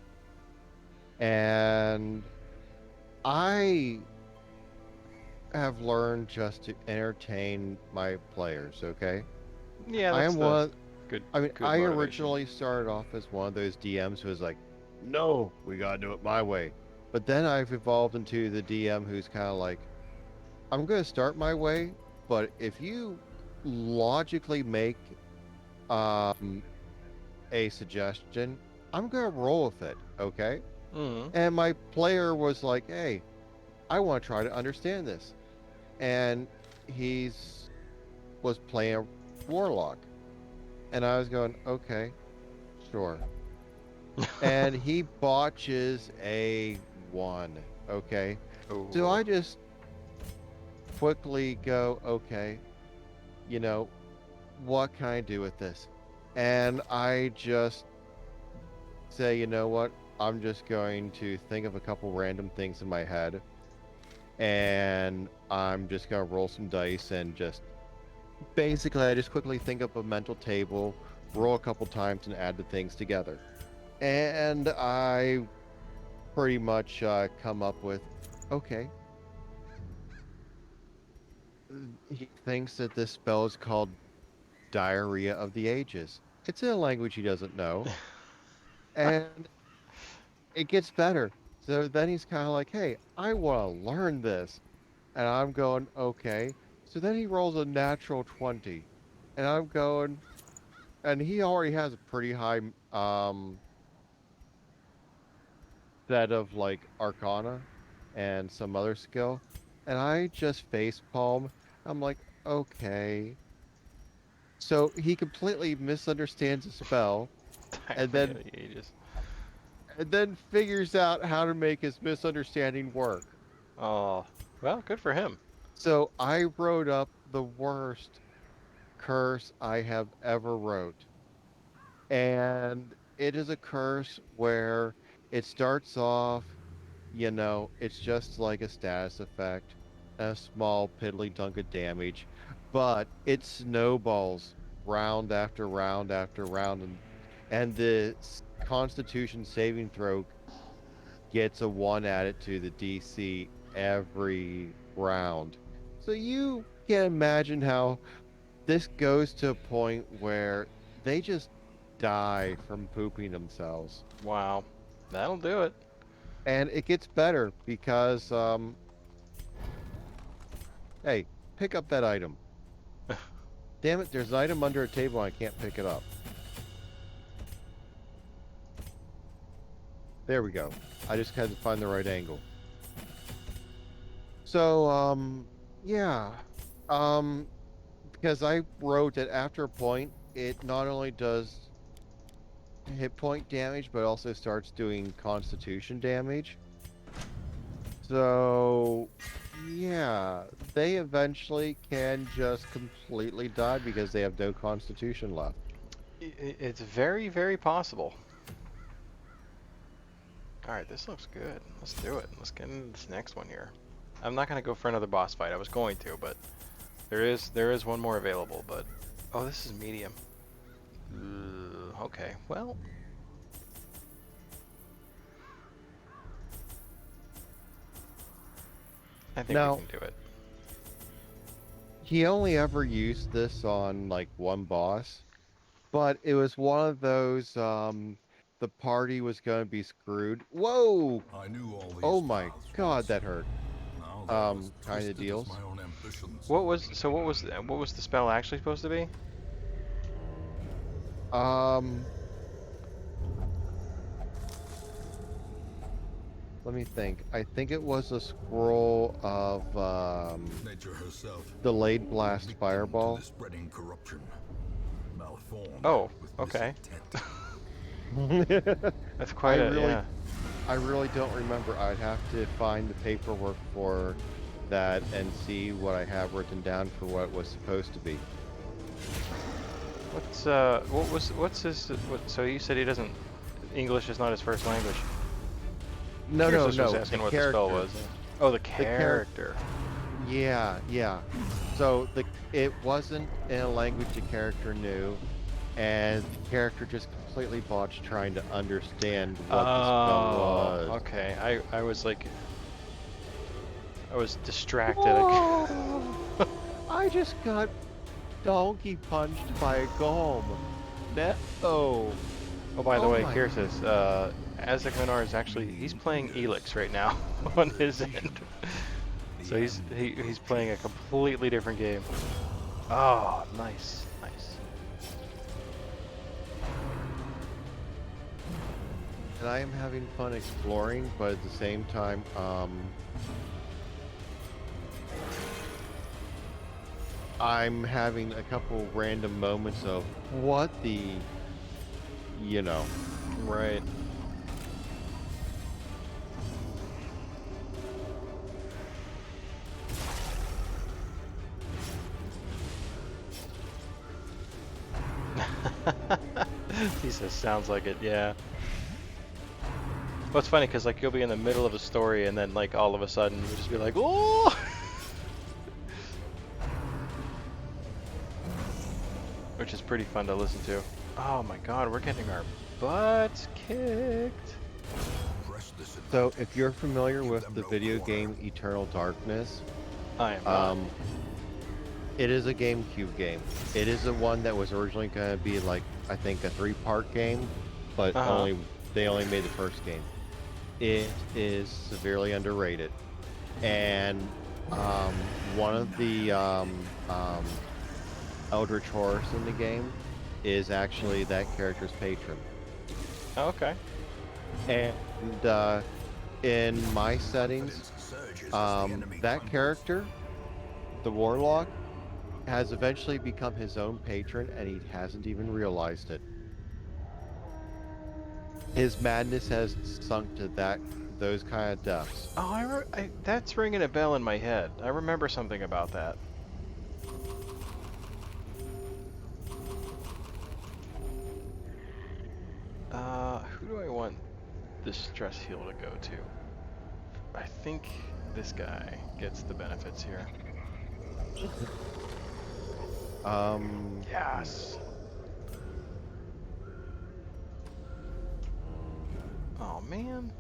And I have learned just to entertain my players, okay? Yeah, I that's am the one. good I mean, good I motivation. originally started off as one of those DMs who was like, "No, we gotta do it my way." But then I've evolved into the DM who's kind of like, "I'm gonna start my way, but if you logically make um, a suggestion, I'm gonna roll with it, okay?" Mm-hmm. And my player was like, "Hey, I want to try to understand this," and was playing a warlock, and I was going, "Okay, sure." And he botches a 1, okay? So I just quickly go, okay, what can I do with this? And I just say, you know what? I'm just going to think of a couple random things in my head, and I'm just going to roll some dice and just basically, I just quickly think up a mental table, roll a couple times, and add the things together. And I pretty much come up with, okay, he thinks that this spell is called Diarrhea of the Ages. It's in a language he doesn't know, and it gets better. So then he's kind of like, hey, I want to learn this. And I'm going, okay. So then he rolls a natural 20. And I'm going, and he already has a pretty high set of like Arcana and some other skill. And I just face palm. I'm like, okay. So he completely misunderstands the spell and Diarrhea then of the ages. figures out how to make his misunderstanding work. Oh, well, good for him. So I wrote up the worst curse I have ever wrote. And it is a curse where it starts off, it's just like a status effect, a small piddly dunk of damage, but it snowballs round after round after round, and the Constitution saving throw gets a 1 added to the DC every round. So you can imagine how this goes to a point where they just die from pooping themselves. Wow, that'll do it. And it gets better because, hey, pick up that item. Damn it, there's an item under a table and I can't pick it up. There we go. I just had to find the right angle. So, yeah. Um, because I wrote that after a point, it not only does hit point damage, but also starts doing constitution damage. So, yeah, they eventually can just completely die because they have no constitution left. It's very, very possible. Alright, this looks good. Let's do it. Let's get into this next one here. I'm not going to go for another boss fight. I was going to, but there is one more available, but... Oh, this is medium. Okay, well... I think Now, we can do it. he only ever used this on, like, one boss, but it was one of those, the party was going to be screwed. Whoa! I knew all these Oh my paths god, once. that hurt. Now they're as Kind of twisted as deals. my own ambitions. What was the spell actually supposed to be? Let me think. I think it was a scroll of, Nature herself. Delayed Blast victim Fireball. to the spreading corruption. Malformed Oh, with okay. misintent. That's quite yeah. I really don't remember. I'd have to find the paperwork for that and see what I have written down for what it was supposed to be. What's his so you said he doesn't English is not his first language. No, no, Cursus was no. asking The what character. the spell was. Oh, the char- character. Yeah, yeah. So it wasn't in a language the character knew, and the character just completely botched trying to understand what the spell was. Okay. I was like, I was distracted. Whoa! I just got donkey punched by a golem. No. Oh, by the Oh way, my- here's his. AzicMinar is he's playing Elix right now on his end. So he's playing a completely different game. Oh, nice, nice. And I am having fun exploring, but at the same time, I'm having a couple random moments of what the, you know. Right. He says, sounds like it, yeah. Well, it's funny because like you'll be in the middle of a story and then like all of a sudden you'll just be like, oh! Which is pretty fun to listen to. Oh my god, we're getting our butts kicked. Press this in. So if you're familiar with the video game Eternal Darkness, I am not. it is a GameCube game. It is the one that was originally going to be like, I think, a 3-part game, but they only made the first game. It is severely underrated, and one of the Eldritch Horrors in the game is actually that character's patron. Oh, okay. And in my settings, that character, the Warlock, has eventually become his own patron, and he hasn't even realized it. His madness has sunk to those kind of depths. Oh, that's ringing a bell in my head. I remember something about that. Who do I want this stress heal to go to? I think this guy gets the benefits here. Yes. Oh man.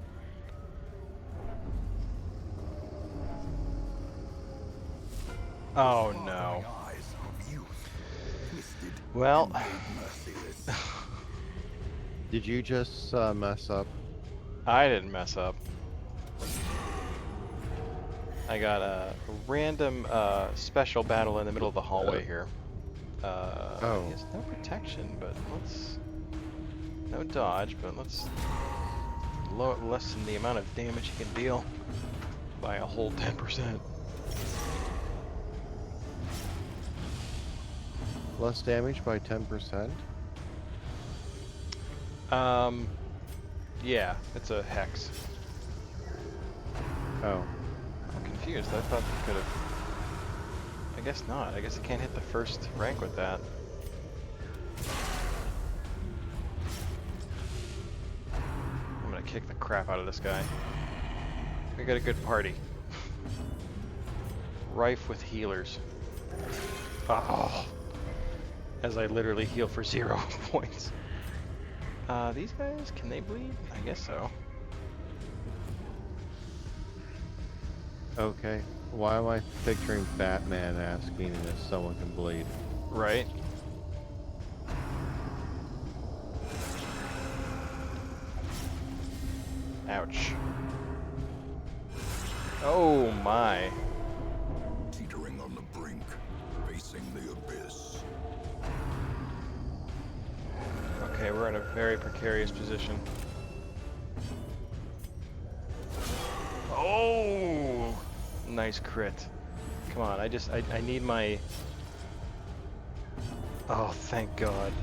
Oh no. Well. Did you just mess up? I didn't mess up. I got a random special battle in the middle of the hallway here. He has no protection, but let's... No dodge, but let's lessen the amount of damage he can deal by a whole 10%. Less damage by 10%? Yeah, it's a hex. Oh. I'm confused. I thought you could have. I guess not. I guess I can't hit the first rank with that. I'm gonna kick the crap out of this guy. We got a good party. Rife with healers. Oh. As I literally heal for 0 points. These guys, can they bleed? I guess so. Okay. Why am I picturing Batman asking if someone can bleed? Right? Ouch. Oh my. Teetering on the brink, facing the abyss. Okay, we're in a very precarious position. Oh! Nice crit. Come on, I need my... Oh, thank God.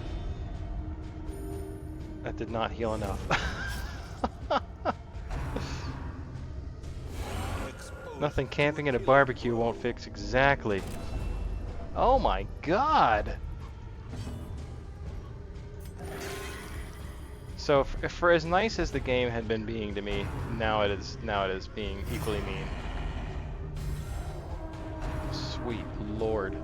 That did not heal enough. Nothing camping in a barbecue won't fix exactly. Oh my God! So for as nice as the game had been being to me, now it is being equally mean. Sweet Lord.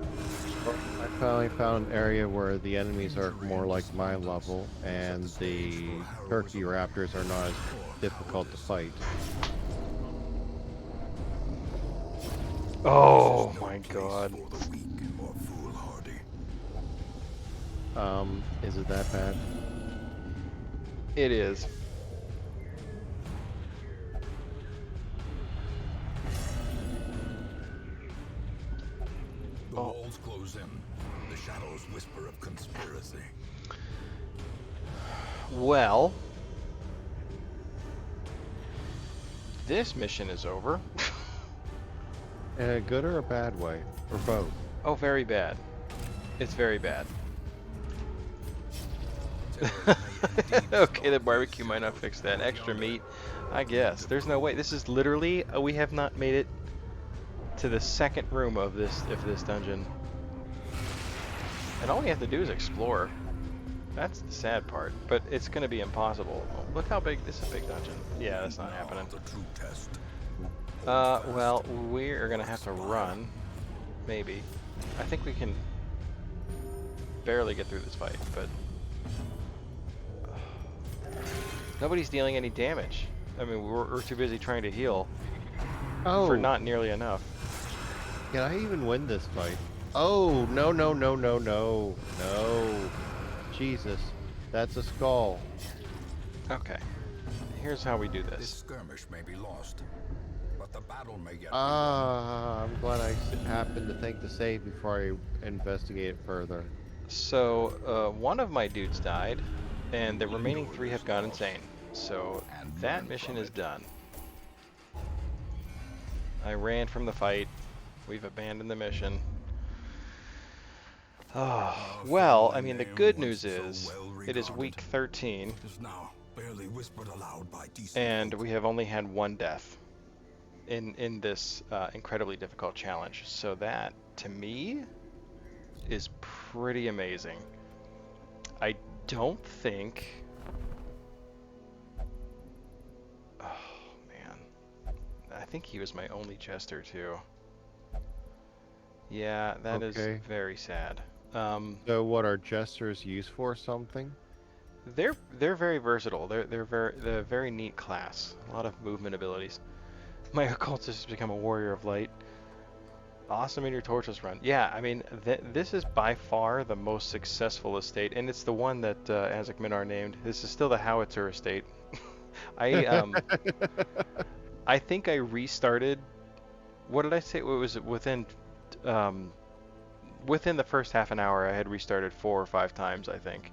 Well, I finally found an area where the enemies are more like my level, and the turkey raptors are not as difficult to fight. Oh my God. For the weak or foolhardy. Is it that bad? It is. The walls close in. The shadows whisper of conspiracy. Well, this mission is over. In a good or a bad way? Or both? Oh, very bad. It's very bad. Okay, the barbecue might not fix that. Extra meat, I guess. There's no way. This is literally, we have not made it to the second room of this dungeon. And all we have to do is explore. That's the sad part, but it's going to be impossible. Oh, look how big, this is a big dungeon. Yeah, that's not happening. The true test. Well, we're going to have to run. Maybe. I think we can barely get through this fight, but... Nobody's dealing any damage. I mean, we're too busy trying to heal for not nearly enough. Can I even win this fight? Oh, no, no, no, no, no, no. Jesus, that's a skull. Okay. Here's how we do This this. skirmish may be lost, but the battle may yet I'm glad I happened to think to save before I investigate it further. So, one of my dudes died, and the remaining 3 have gone insane. So, that mission is done. I ran from the fight. We've abandoned the mission. Oh, well, I mean, the good news is, it is week 13, is now barely whispered aloud by decent and folk. we have only had 1 death in this incredibly difficult challenge. So that, to me, is pretty amazing. I don't think... Oh, man. I think he was my only jester, too. Yeah, that is Okay. very sad. So what are jesters used for? Something? They're very versatile. They're a very neat class. A lot of movement abilities. My occultist has become a warrior of light. Awesome in your torchless run. Yeah, I mean, this is by far the most successful estate, and it's the one that AzicMinar named. This is still the Howitzer estate. I think I restarted. What did I say? It was within the first half an hour. I had restarted 4 or 5 times, I think.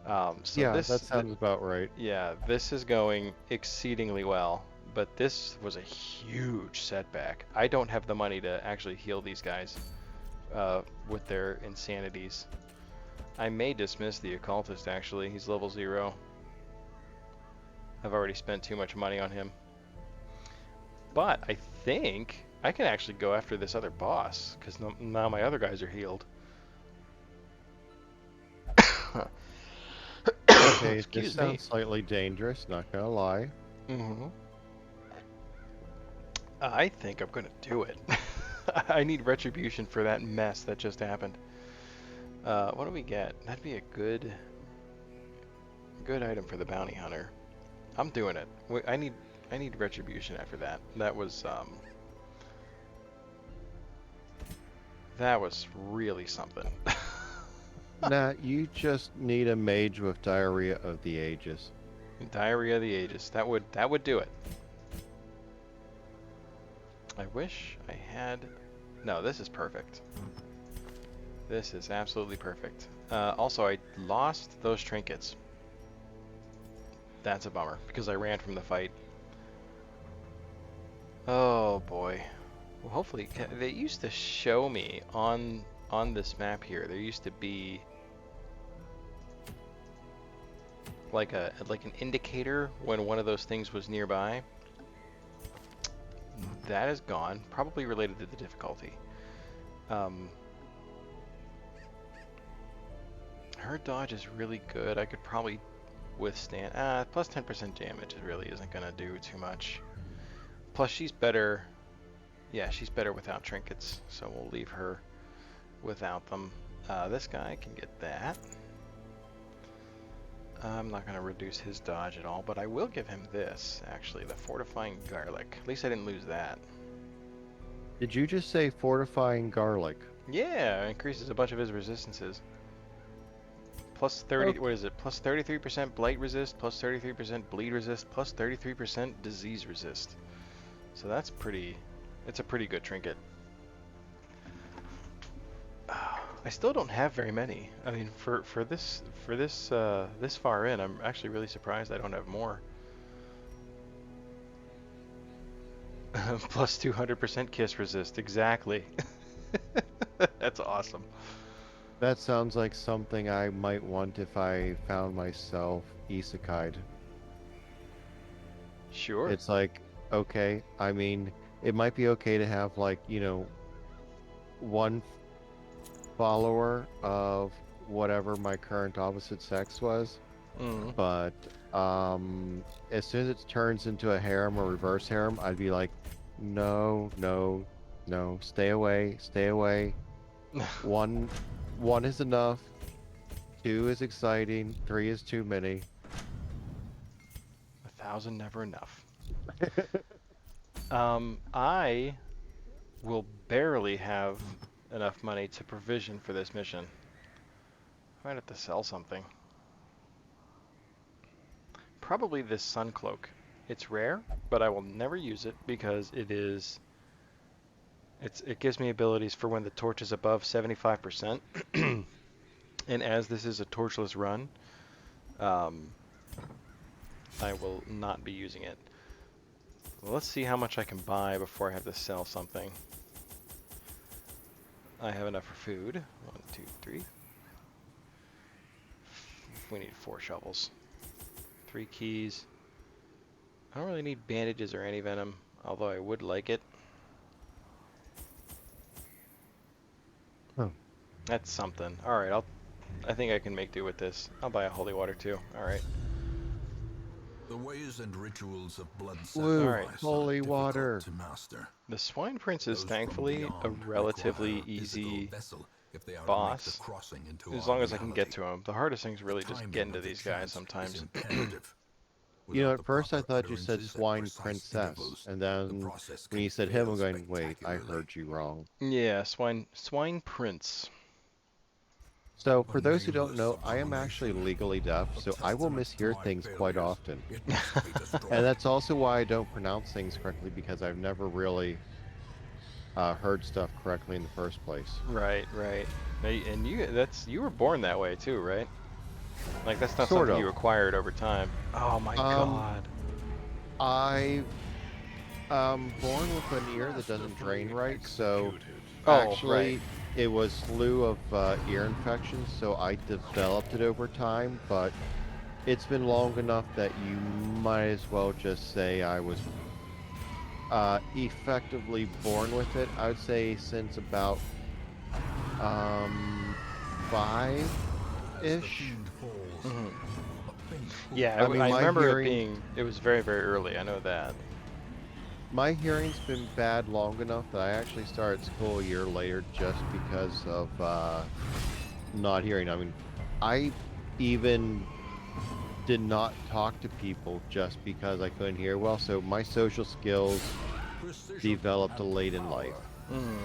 So Yeah, this, that sounds about right. yeah, this is going exceedingly well, but this was a huge setback. I don't have the money to actually heal these guys with their insanities. I may dismiss the occultist, actually. He's level 0. I've already spent too much money on him. But I think I can actually go after this other boss, because now my other guys are healed. Okay, this Excuse me. sounds slightly dangerous, not gonna lie. Mm-hmm. I think I'm gonna do it. I need retribution for that mess that just happened. What do we get? That'd be a good item for the bounty hunter. I'm doing it. I need retribution after that. That was really something. Nah, you just need a mage with diarrhea of the ages. Diarrhea of the ages. That would do it. I wish I had. No, this is perfect. This is absolutely perfect. Also, I lost those trinkets. That's a bummer because I ran from the fight. Oh boy. Well, hopefully they used to show me on this map here. There used to be like an indicator when one of those things was nearby. That is gone, probably related to the difficulty. Her dodge is really good. I could probably withstand. Plus 10% damage really isn't gonna do too much. Plus she's better. Yeah, she's better without trinkets, so we'll leave her without them. This guy can get that. I'm not going to reduce his dodge at all, but I will give him this, actually, the Fortifying Garlic. At least I didn't lose that. Did you just say fortifying garlic? Yeah, it increases a bunch of his resistances. Plus 30, Okay. what is it? Plus 33% blight resist, plus 33% bleed resist, plus 33% disease resist. So that's pretty, it's a pretty good trinket. I still don't have very many. I mean, for this this far in, I'm actually really surprised I don't have more. Plus 200% kiss resist, exactly. That's awesome. That sounds like something I might want if I found myself isekai'd. Sure. It's like, okay, I mean, it might be okay to have like, one follower of whatever my current opposite sex was, Mm. but as soon as it turns into a harem or reverse harem, I'd be like, no, no, no, stay away, stay away. One is enough. 2 is exciting. 3 is too many. 1,000 never enough. I will barely have enough money to provision for this mission. I might have to sell something. Probably this sun cloak. It's rare, but I will never use it because it gives me abilities for when the torch is above 75%. And as this is a torchless run, I will not be using it. Well, let's see how much I can buy before I have to sell something. I have enough for food. 1, 2, 3. We need 4 shovels. 3 keys. I don't really need bandages or anti-venom, although I would like it. Oh. That's something. Alright, I think I can make do with this. I'll buy a holy water too. Alright. The ways and rituals of blood Woo, sacrifice are holy difficult water. to master. The Swine Prince is Those from thankfully a beyond relatively require a physical easy vessel if they are to make boss, the crossing into as our long as I can get reality. to him. The hardest thing is really just Timing getting to of the these guys chance is sometimes. imperative. You know, Without at first I the thought proper you said utterances at swine precise princess, intervals, and the then process when can you said him, fail I'm going, wait, I spectacularly. heard you wrong. Yeah, Swine Prince. So, A for those who don't nameless know, I am actually abomination. legally deaf, A so I will testament to mishear my things quite failures. often. It must be destroyed. And that's also why I don't pronounce things correctly, because I've never really heard stuff correctly in the first place. Right, right. And you were born that way too, right? Like that's not Sort something of. you acquired over time. Oh my god. I born with an ear that doesn't drain right, so Oh, actually it was slew of ear infections, so I developed it over time, but it's been long enough that you might as well just say I was effectively born with it. I would say since about 5-ish. hmm Yeah, I mean, I my remember hearing it was very, very early. I know that. my hearing's been bad long enough that I actually started school a year later just because of not hearing. I mean, I even did not talk to people just because I couldn't hear well, so my social skills developed late in life. Mm.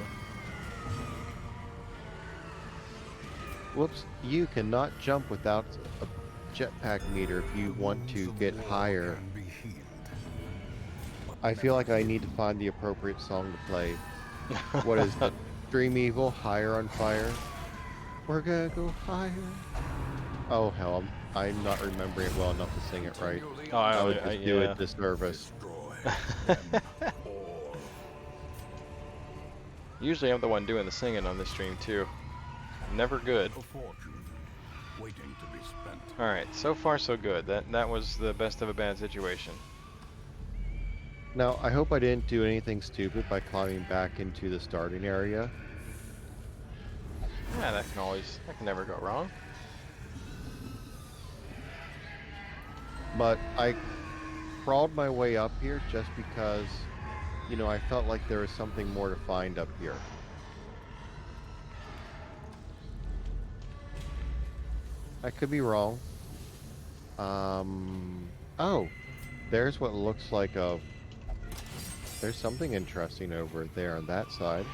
Whoops, you cannot jump without a jetpack meter if you want to get higher. I feel like I need to find the appropriate song to play. What is it? Dream Evil, Higher on Fire? We're gonna go higher. Oh hell, I'm not remembering it well enough to sing it right. Oh, I would just do yeah. it disservice. Usually I'm the one doing the singing on this stream too. Never good. Alright, so far so good. That was the best of a bad situation. Now, I hope I didn't do anything stupid by climbing back into the starting area. Yeah, that can never go wrong. But I crawled my way up here just because, you know, I felt like there was something more to find up here. I could be wrong. Oh, there's what looks like there's something interesting over there on that side.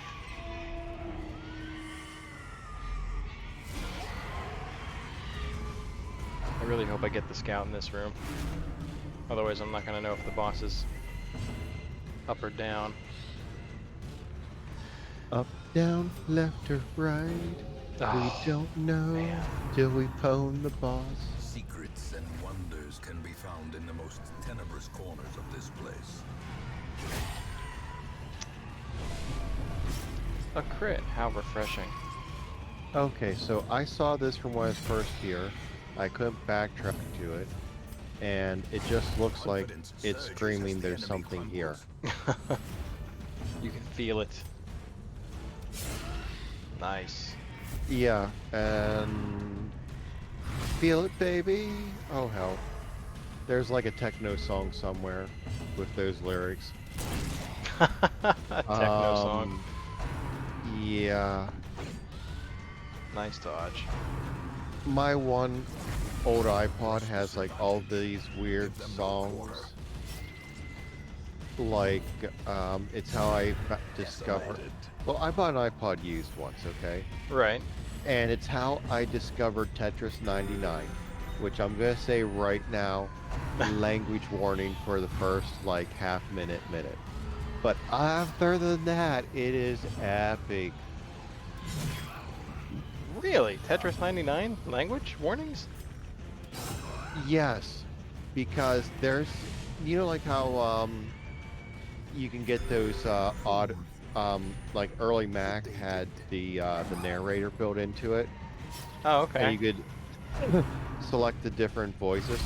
I really hope I get the scout in this room. Otherwise I'm not gonna know if the boss is up or down. Up, down, left or right. Oh, We don't know man. till we pwn the boss. Secrets and wonders can be found in the most tenebrous corners of this place. A crit, how refreshing. Okay, so I saw this from when I was first here. I couldn't backtrack to it, and it just looks like it's screaming there's something here. You can feel it. Nice. Yeah, and feel it, baby. Oh hell, there's like a techno song somewhere with those lyrics. Techno song. Yeah. Nice dodge. My one old iPod has like all these weird songs. Like, it's how I discovered. Well, I bought an iPod used once, okay? Right. And it's how I discovered Tetris 99, which I'm gonna say right now, language warning for the first like half minute. But other than that, it is epic. Really? Tetris 99? Language warnings? Yes, because there's, you know, like how you can get those odd, like early Mac had the narrator built into it. Oh, okay. And you could select the different voices.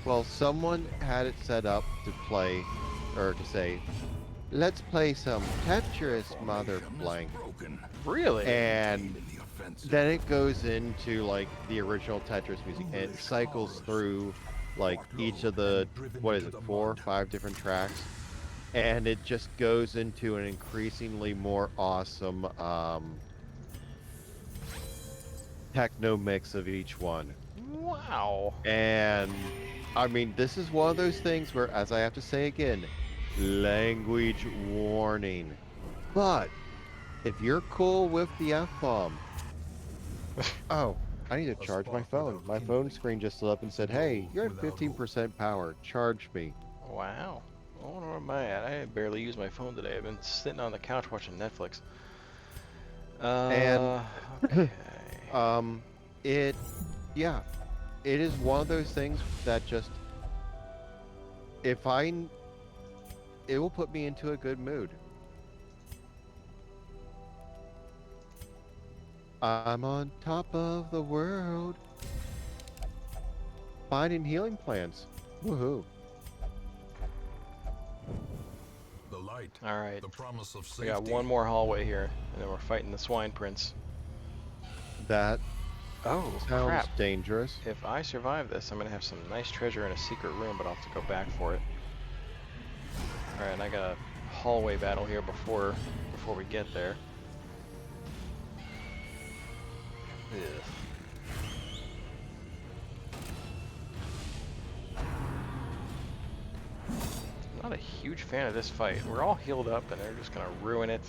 Well, someone had it set up to play, or to say, let's play some Tetris, mother blank. Really? And then it goes into like the original Tetris music, and it cycles through like each of the, what is it, 4 or 5 different tracks, and it just goes into an increasingly more awesome techno mix of each one. Wow. And I mean, this is one of those things where, as I have to say again, language warning. But if you're cool with the F-bomb, oh, I need to charge my phone. My phone screen just lit up and said, hey, you're at 15% power. Charge me. Wow. I wonder where am I at? I barely use my phone today. I've been sitting on the couch watching Netflix. And Okay. yeah, it is one of those things that just, if I, it will put me into a good mood. I'm on top of the world. Finding healing plants. Woohoo. The light. All right. The promise of safety. We got one more hallway here, and then we're fighting the swine prince. That Oh, sounds crap. dangerous. If I survive this, I'm going to have some nice treasure in a secret room, but I'll have to go back for it. Alright, and I got a hallway battle here before we get there. Ugh. Not a huge fan of this fight. We're all healed up, and they're just going to ruin it.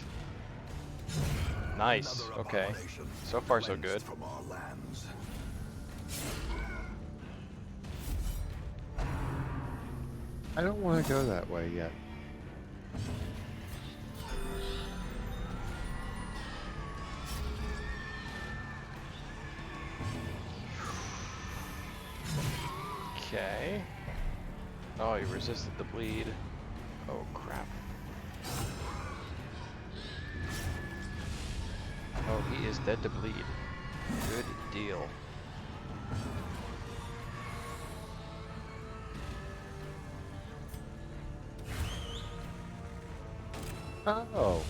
Nice. Another Okay. abomination So far, so cleansed good. From our lands. I don't want to go that way yet. Okay. Oh, he resisted the bleed. Oh, crap. Oh, he is dead to bleed. Good deal. Oh,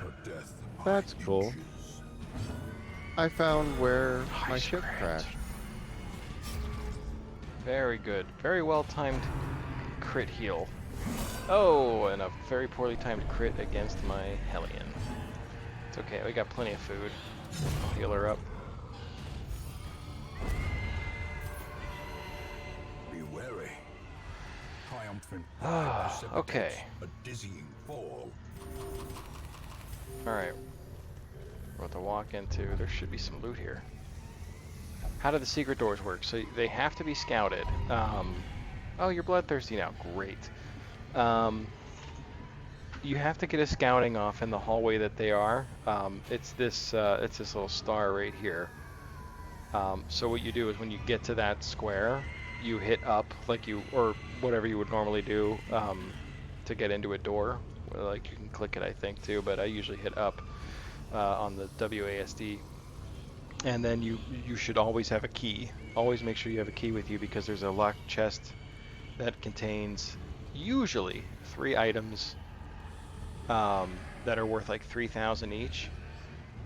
A death by that's cool. inches. I found where my Nice ship crit. crashed. Very good. Very well timed crit heal. Oh, and a very poorly timed crit against my Hellion. It's okay, we got plenty of food. I'll heal her up. Be wary. Triumphant Ah, precipitates okay. a dizzying fall. Alright. We're about to walk into, there should be some loot here. How do the secret doors work? So they have to be scouted. Oh, you're bloodthirsty now. Great. You have to get a scouting off in the hallway that they are. It's this little star right here. So what you do is when you get to that square, you hit up like you, or whatever you would normally do to get into a door. Like you can click it, I think, too, but I usually hit up on the WASD. And then you should always have a key. Always make sure you have a key with you because there's a locked chest that contains usually 3 items that are worth like 3,000 each.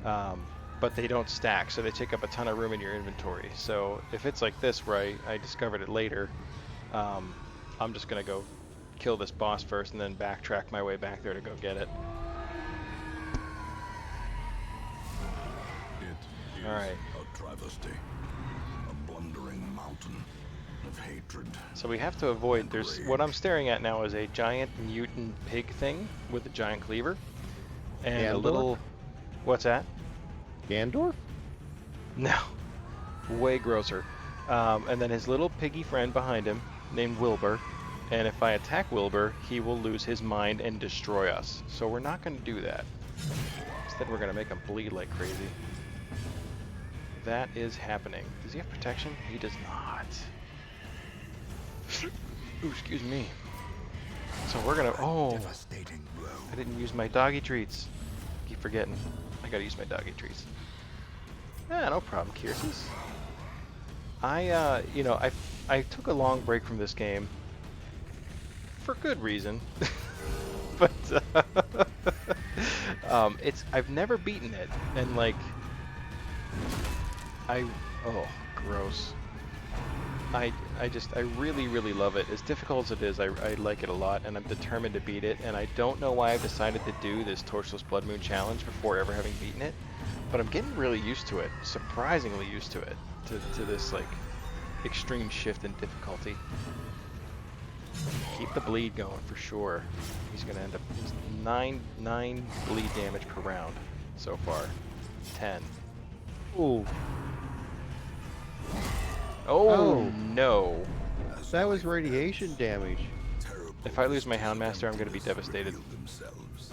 But they don't stack, so they take up a ton of room in your inventory. So if it's like this where I discovered it later, I'm just going to go kill this boss first and then backtrack my way back there to go get it. It is Alright. a travesty. A blundering mountain of hatred. So we have to avoid, what I'm staring at now is a giant mutant pig thing with a giant cleaver. And a Gandalf? little, what's that? Gandorf? No, way grosser. And then his little piggy friend behind him, named Wilbur. And if I attack Wilbur, he will lose his mind and destroy us. So we're not going to do that. Instead, we're going to make him bleed like crazy. That is happening. Does he have protection? He does not. Ooh, excuse me. So we're going to... Oh, Devastating blow. I didn't use my doggy treats. Keep forgetting. I got to use my doggy treats. Yeah, no problem, Kyrsis. You know, I took a long break from this game for good reason, but I've never beaten it, and like oh, gross. I really love it. As difficult as it is, I like it a lot, and I'm determined to beat it. And I don't know why I've decided to do this Torchless Bloodmoon challenge before ever having beaten it, but I'm getting really used to it, surprisingly used to it, to this like extreme shift in difficulty. Keep the bleed going for sure. He's gonna end up 9 bleed damage per round so far. 10. Ooh, Oh no! that was radiation damage. Terrible If I lose my Houndmaster, I'm gonna be emptiness devastated. reveal themselves.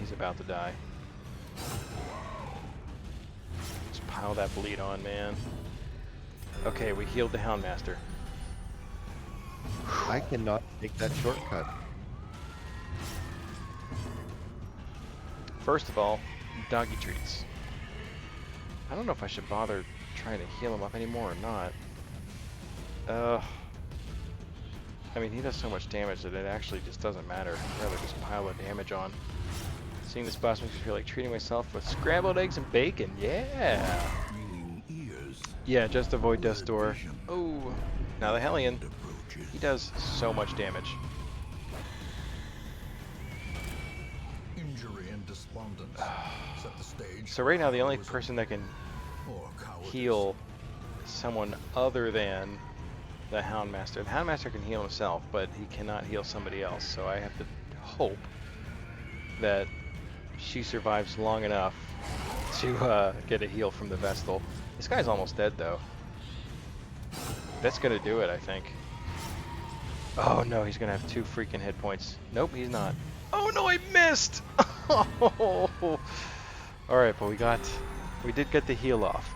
He's about to die. Just pile that bleed on, man. Okay, we healed the Houndmaster. I cannot take that shortcut. First of all, doggy treats. I don't know if I should bother trying to heal him up anymore or not. I mean, he does so much damage that it actually just doesn't matter. I'd rather just pile the damage on. Seeing this boss makes me feel like treating myself with scrambled eggs and bacon. Yeah! Yeah, just avoid Death's Door. Oh, now the Hellion. He does so much damage. Injury and despondence set the stage. So right now the only person that can heal someone other than the Houndmaster. The Houndmaster can heal himself, but he cannot heal somebody else. So I have to hope that she survives long enough to get a heal from the Vestal. This guy's almost dead though. That's gonna do it, I think. Oh no, he's gonna have 2 freaking hit points. Nope, he's not. Oh no, I missed! Oh. Alright, but we did get the heal off.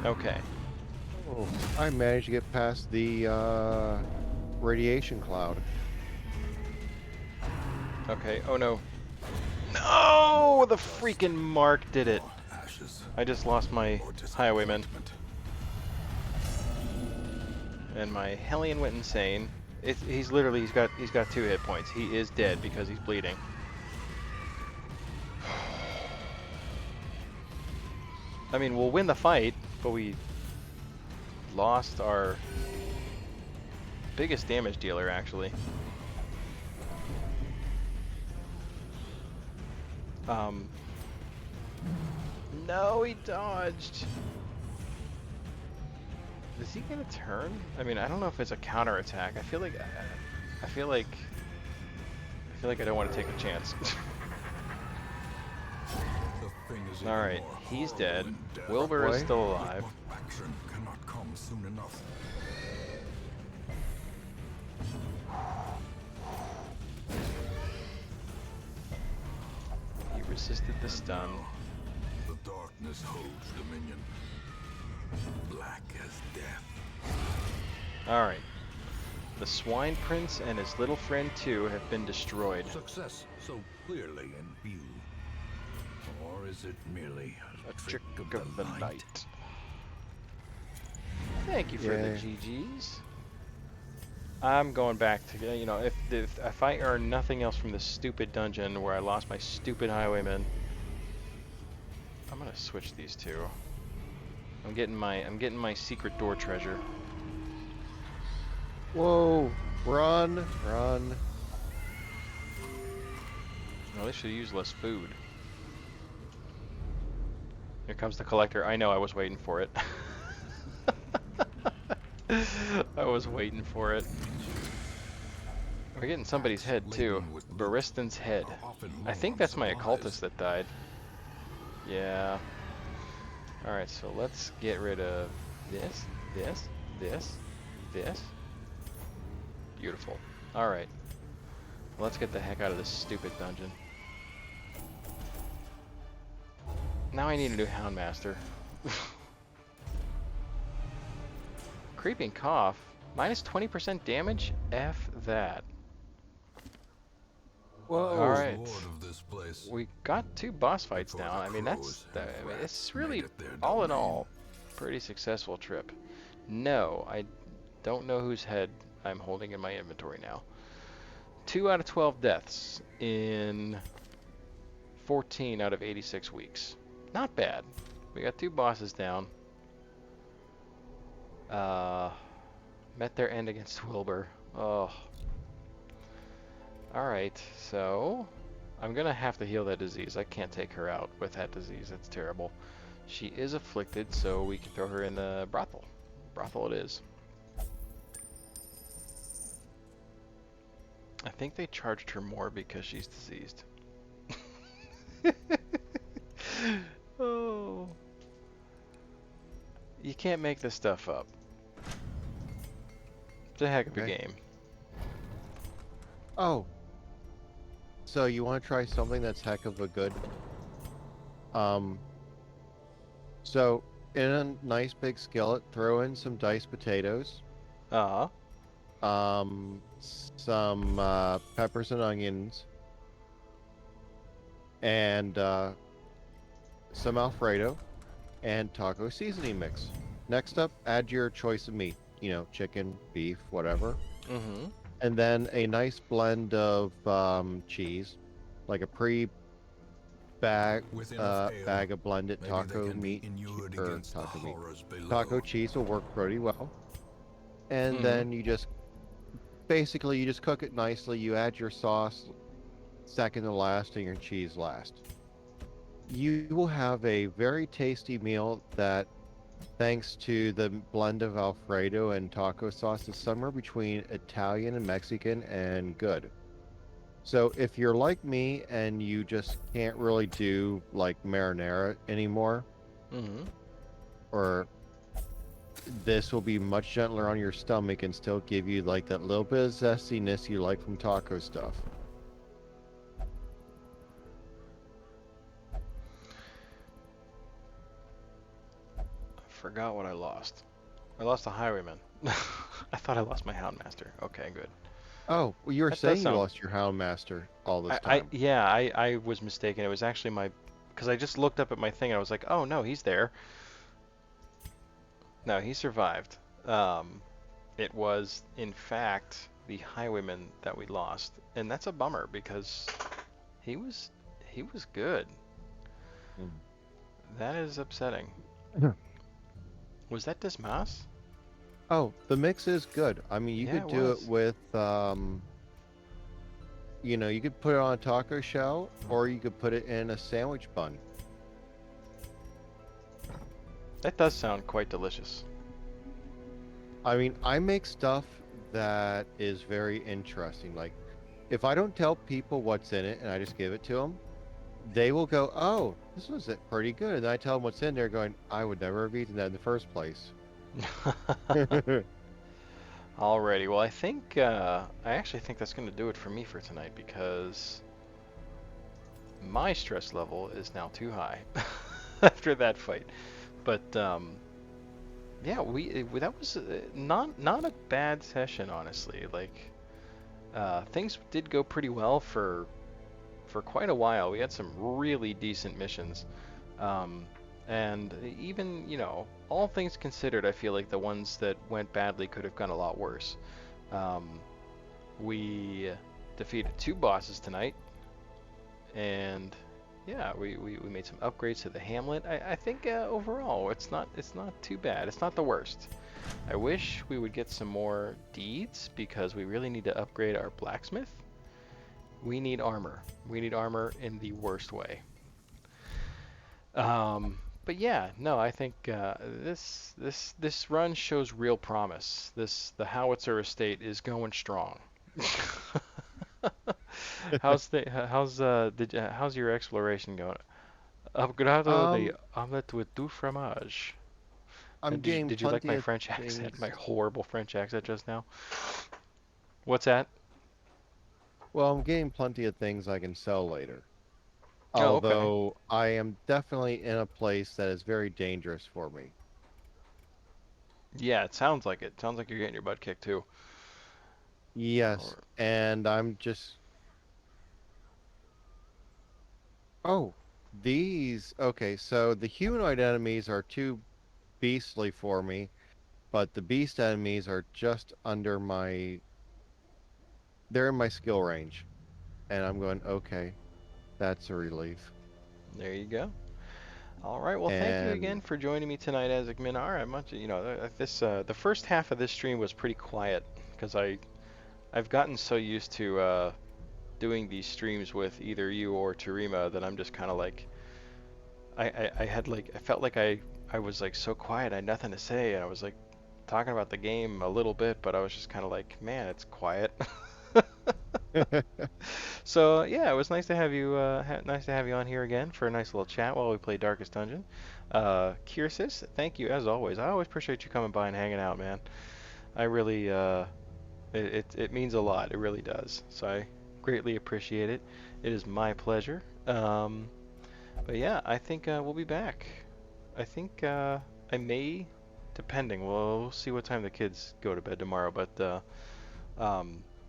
Okay. Oh, I managed to get past the radiation cloud. Okay, oh no. No! The freaking Mark did it. I just lost my Highwayman. And my Hellion went insane. He's got 2 hit points. He is dead because he's bleeding. I mean, we'll win the fight, but we lost our biggest damage dealer, actually. No, he dodged. Is he gonna turn? I mean, I don't know if it's a counterattack. I feel like I don't want to take a chance. All right, he's dead. Wilbur is still alive. Action cannot come soon enough. He resisted the stun. The darkness holds dominion. Black as death. Alright. The Swine Prince and his little friend too have been destroyed. Success so clearly in view. Or is it merely a trick of the night? Thank you for the GGs. I'm going back to, you know, if I earn nothing else from this stupid dungeon where I lost my stupid Highwayman, I'm gonna switch these two. I'm getting my secret door treasure. Whoa! Run! Run! Well, they should use less food. Here comes the collector. I know, I was waiting for it. I was waiting for it. We're getting somebody's head too. Baristan's head. I think that's my occultist that died. Yeah. Alright, so let's get rid of this, this, this, this. Beautiful. Alright. Let's get the heck out of this stupid dungeon. Now I need a new Houndmaster. Creeping Cough. Minus 20% damage? F that. Whoa! Alright. Lord of this place. We got 2 boss fights down. I mean, it's really, all in all, pretty successful trip. No, I don't know whose head I'm holding in my inventory now. 2 out of 12 deaths in 14 out of 86 weeks. Not bad. We got 2 bosses down. Met their end against Wilbur. Oh. Alright, so I'm gonna have to heal that disease. I can't take her out with that disease. That's terrible. She is afflicted, so we can throw her in the brothel. Brothel it is. I think they charged her more because she's diseased. Oh. You can't make this stuff up. It's a heck of a game. Oh. So you want to try something that's heck of a good? Um, so in a nice big skillet, throw in some diced potatoes, Uh-huh. some peppers and onions, and some Alfredo and taco seasoning mix. Next up, add your choice of meat. You know, chicken, beef, whatever. Mm-hmm. And then a nice blend of cheese, like a With enough ale, bag of blended maybe they can be inured against the horrors below. taco cheese will work pretty well. And Mm-hmm. then you just cook it nicely. You add your sauce second to last and your cheese last. You will have a very tasty meal that, thanks to the blend of Alfredo and taco sauce, is somewhere between Italian and Mexican and good. So if you're like me and you just can't really do like marinara anymore, Mm-hmm. or this will be much gentler on your stomach and still give you like that little bit of zestiness you like from taco stuff. Forgot what I lost. I lost a highwayman. I thought I lost my houndmaster. Okay, good. Oh, well, you were That does saying you sound. lost your Houndmaster all this I time. yeah, I was mistaken. It was actually my, because I just looked up at my thing and I was like, oh no, he's there. No, he survived. It was in fact the highwayman that we lost, and that's a bummer because he was he was good. Mm. That is upsetting. Was that Dismas? Oh, the mix is good. I mean, you Yeah, could it do it was. with, you could put it on a taco shell or you could put it in a sandwich bun. That does sound quite delicious. I mean, I make stuff that is very interesting. Like, if I don't tell people what's in it and I just give it to them, they will go, "Oh, this was pretty good." And I tell them what's in there, going, "I would never have eaten that in the first place." Alrighty, well I actually think that's gonna do it for me for tonight because my stress level is now too high after that fight. But yeah, that was not a bad session, honestly. Like things did go pretty well for quite a while. We had some really decent missions, um, and even all things considered, I feel like the ones that went badly could have gone a lot worse. Um, we defeated two bosses tonight, and yeah, we made some upgrades to the hamlet. I think overall it's not too bad. It's not the worst. I wish we would get some more deeds because we really need to upgrade our blacksmith. We need armor. We need armor in the worst way. But yeah, no, I think this run shows real promise. The howitzer estate is going strong. How's your exploration going? Upgrado the um, omelette with du fromage. I'm And did you, getting did you like plenty my of French accent? My things. horrible French accent just now? What's that? Well, I'm getting plenty of things I can sell later. Oh, okay. Although I am definitely in a place that is very dangerous for me. Yeah, it sounds like it. Sounds like you're getting your butt kicked too. Yes, Or, and I'm just, oh, okay, so the humanoid enemies are too beastly for me, but the beast enemies are just they're in my skill range. And I'm going, okay, that's a relief. there you go. All right. Well, thank you And again for joining me tonight, AzicMinar. I much, the first half of this stream was pretty quiet because I've gotten so used to doing these streams with either you or Tarima that I'm just kind of like I had like I felt like I was like so quiet, I had nothing to say, and I was like talking about the game a little bit, but I was just kind of like, man, it's quiet. So yeah, it was nice to have you nice to have you on here again for a nice little chat while we play Darkest Dungeon. Kirsis, thank you as always. I always appreciate you coming by and hanging out, man. I really it means a lot. It really does. So I greatly appreciate it. It is my pleasure. But yeah, I think we'll be back. I think I may, depending. We'll see what time the kids go to bed tomorrow. But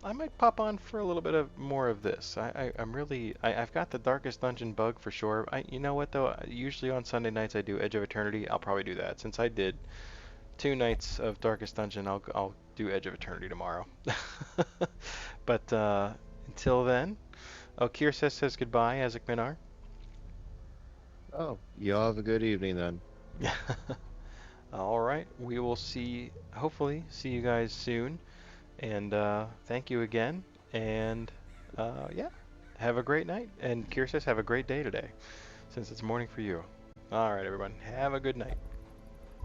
I might pop on for a little bit of more of this. I'm really I've got the Darkest Dungeon bug for sure. You know what though? Usually on Sunday nights I do Edge of Eternity. I'll probably do that since I did 2 nights of Darkest Dungeon. I'll do Edge of Eternity tomorrow. But until then, oh, Kier says goodbye, AzicMinar. Oh, you all have a good evening then. All right, we will hopefully see you guys soon. And thank you again. And yeah, have a great night. And Kier says have a great day today, since it's morning for you. All right, everyone, have a good night.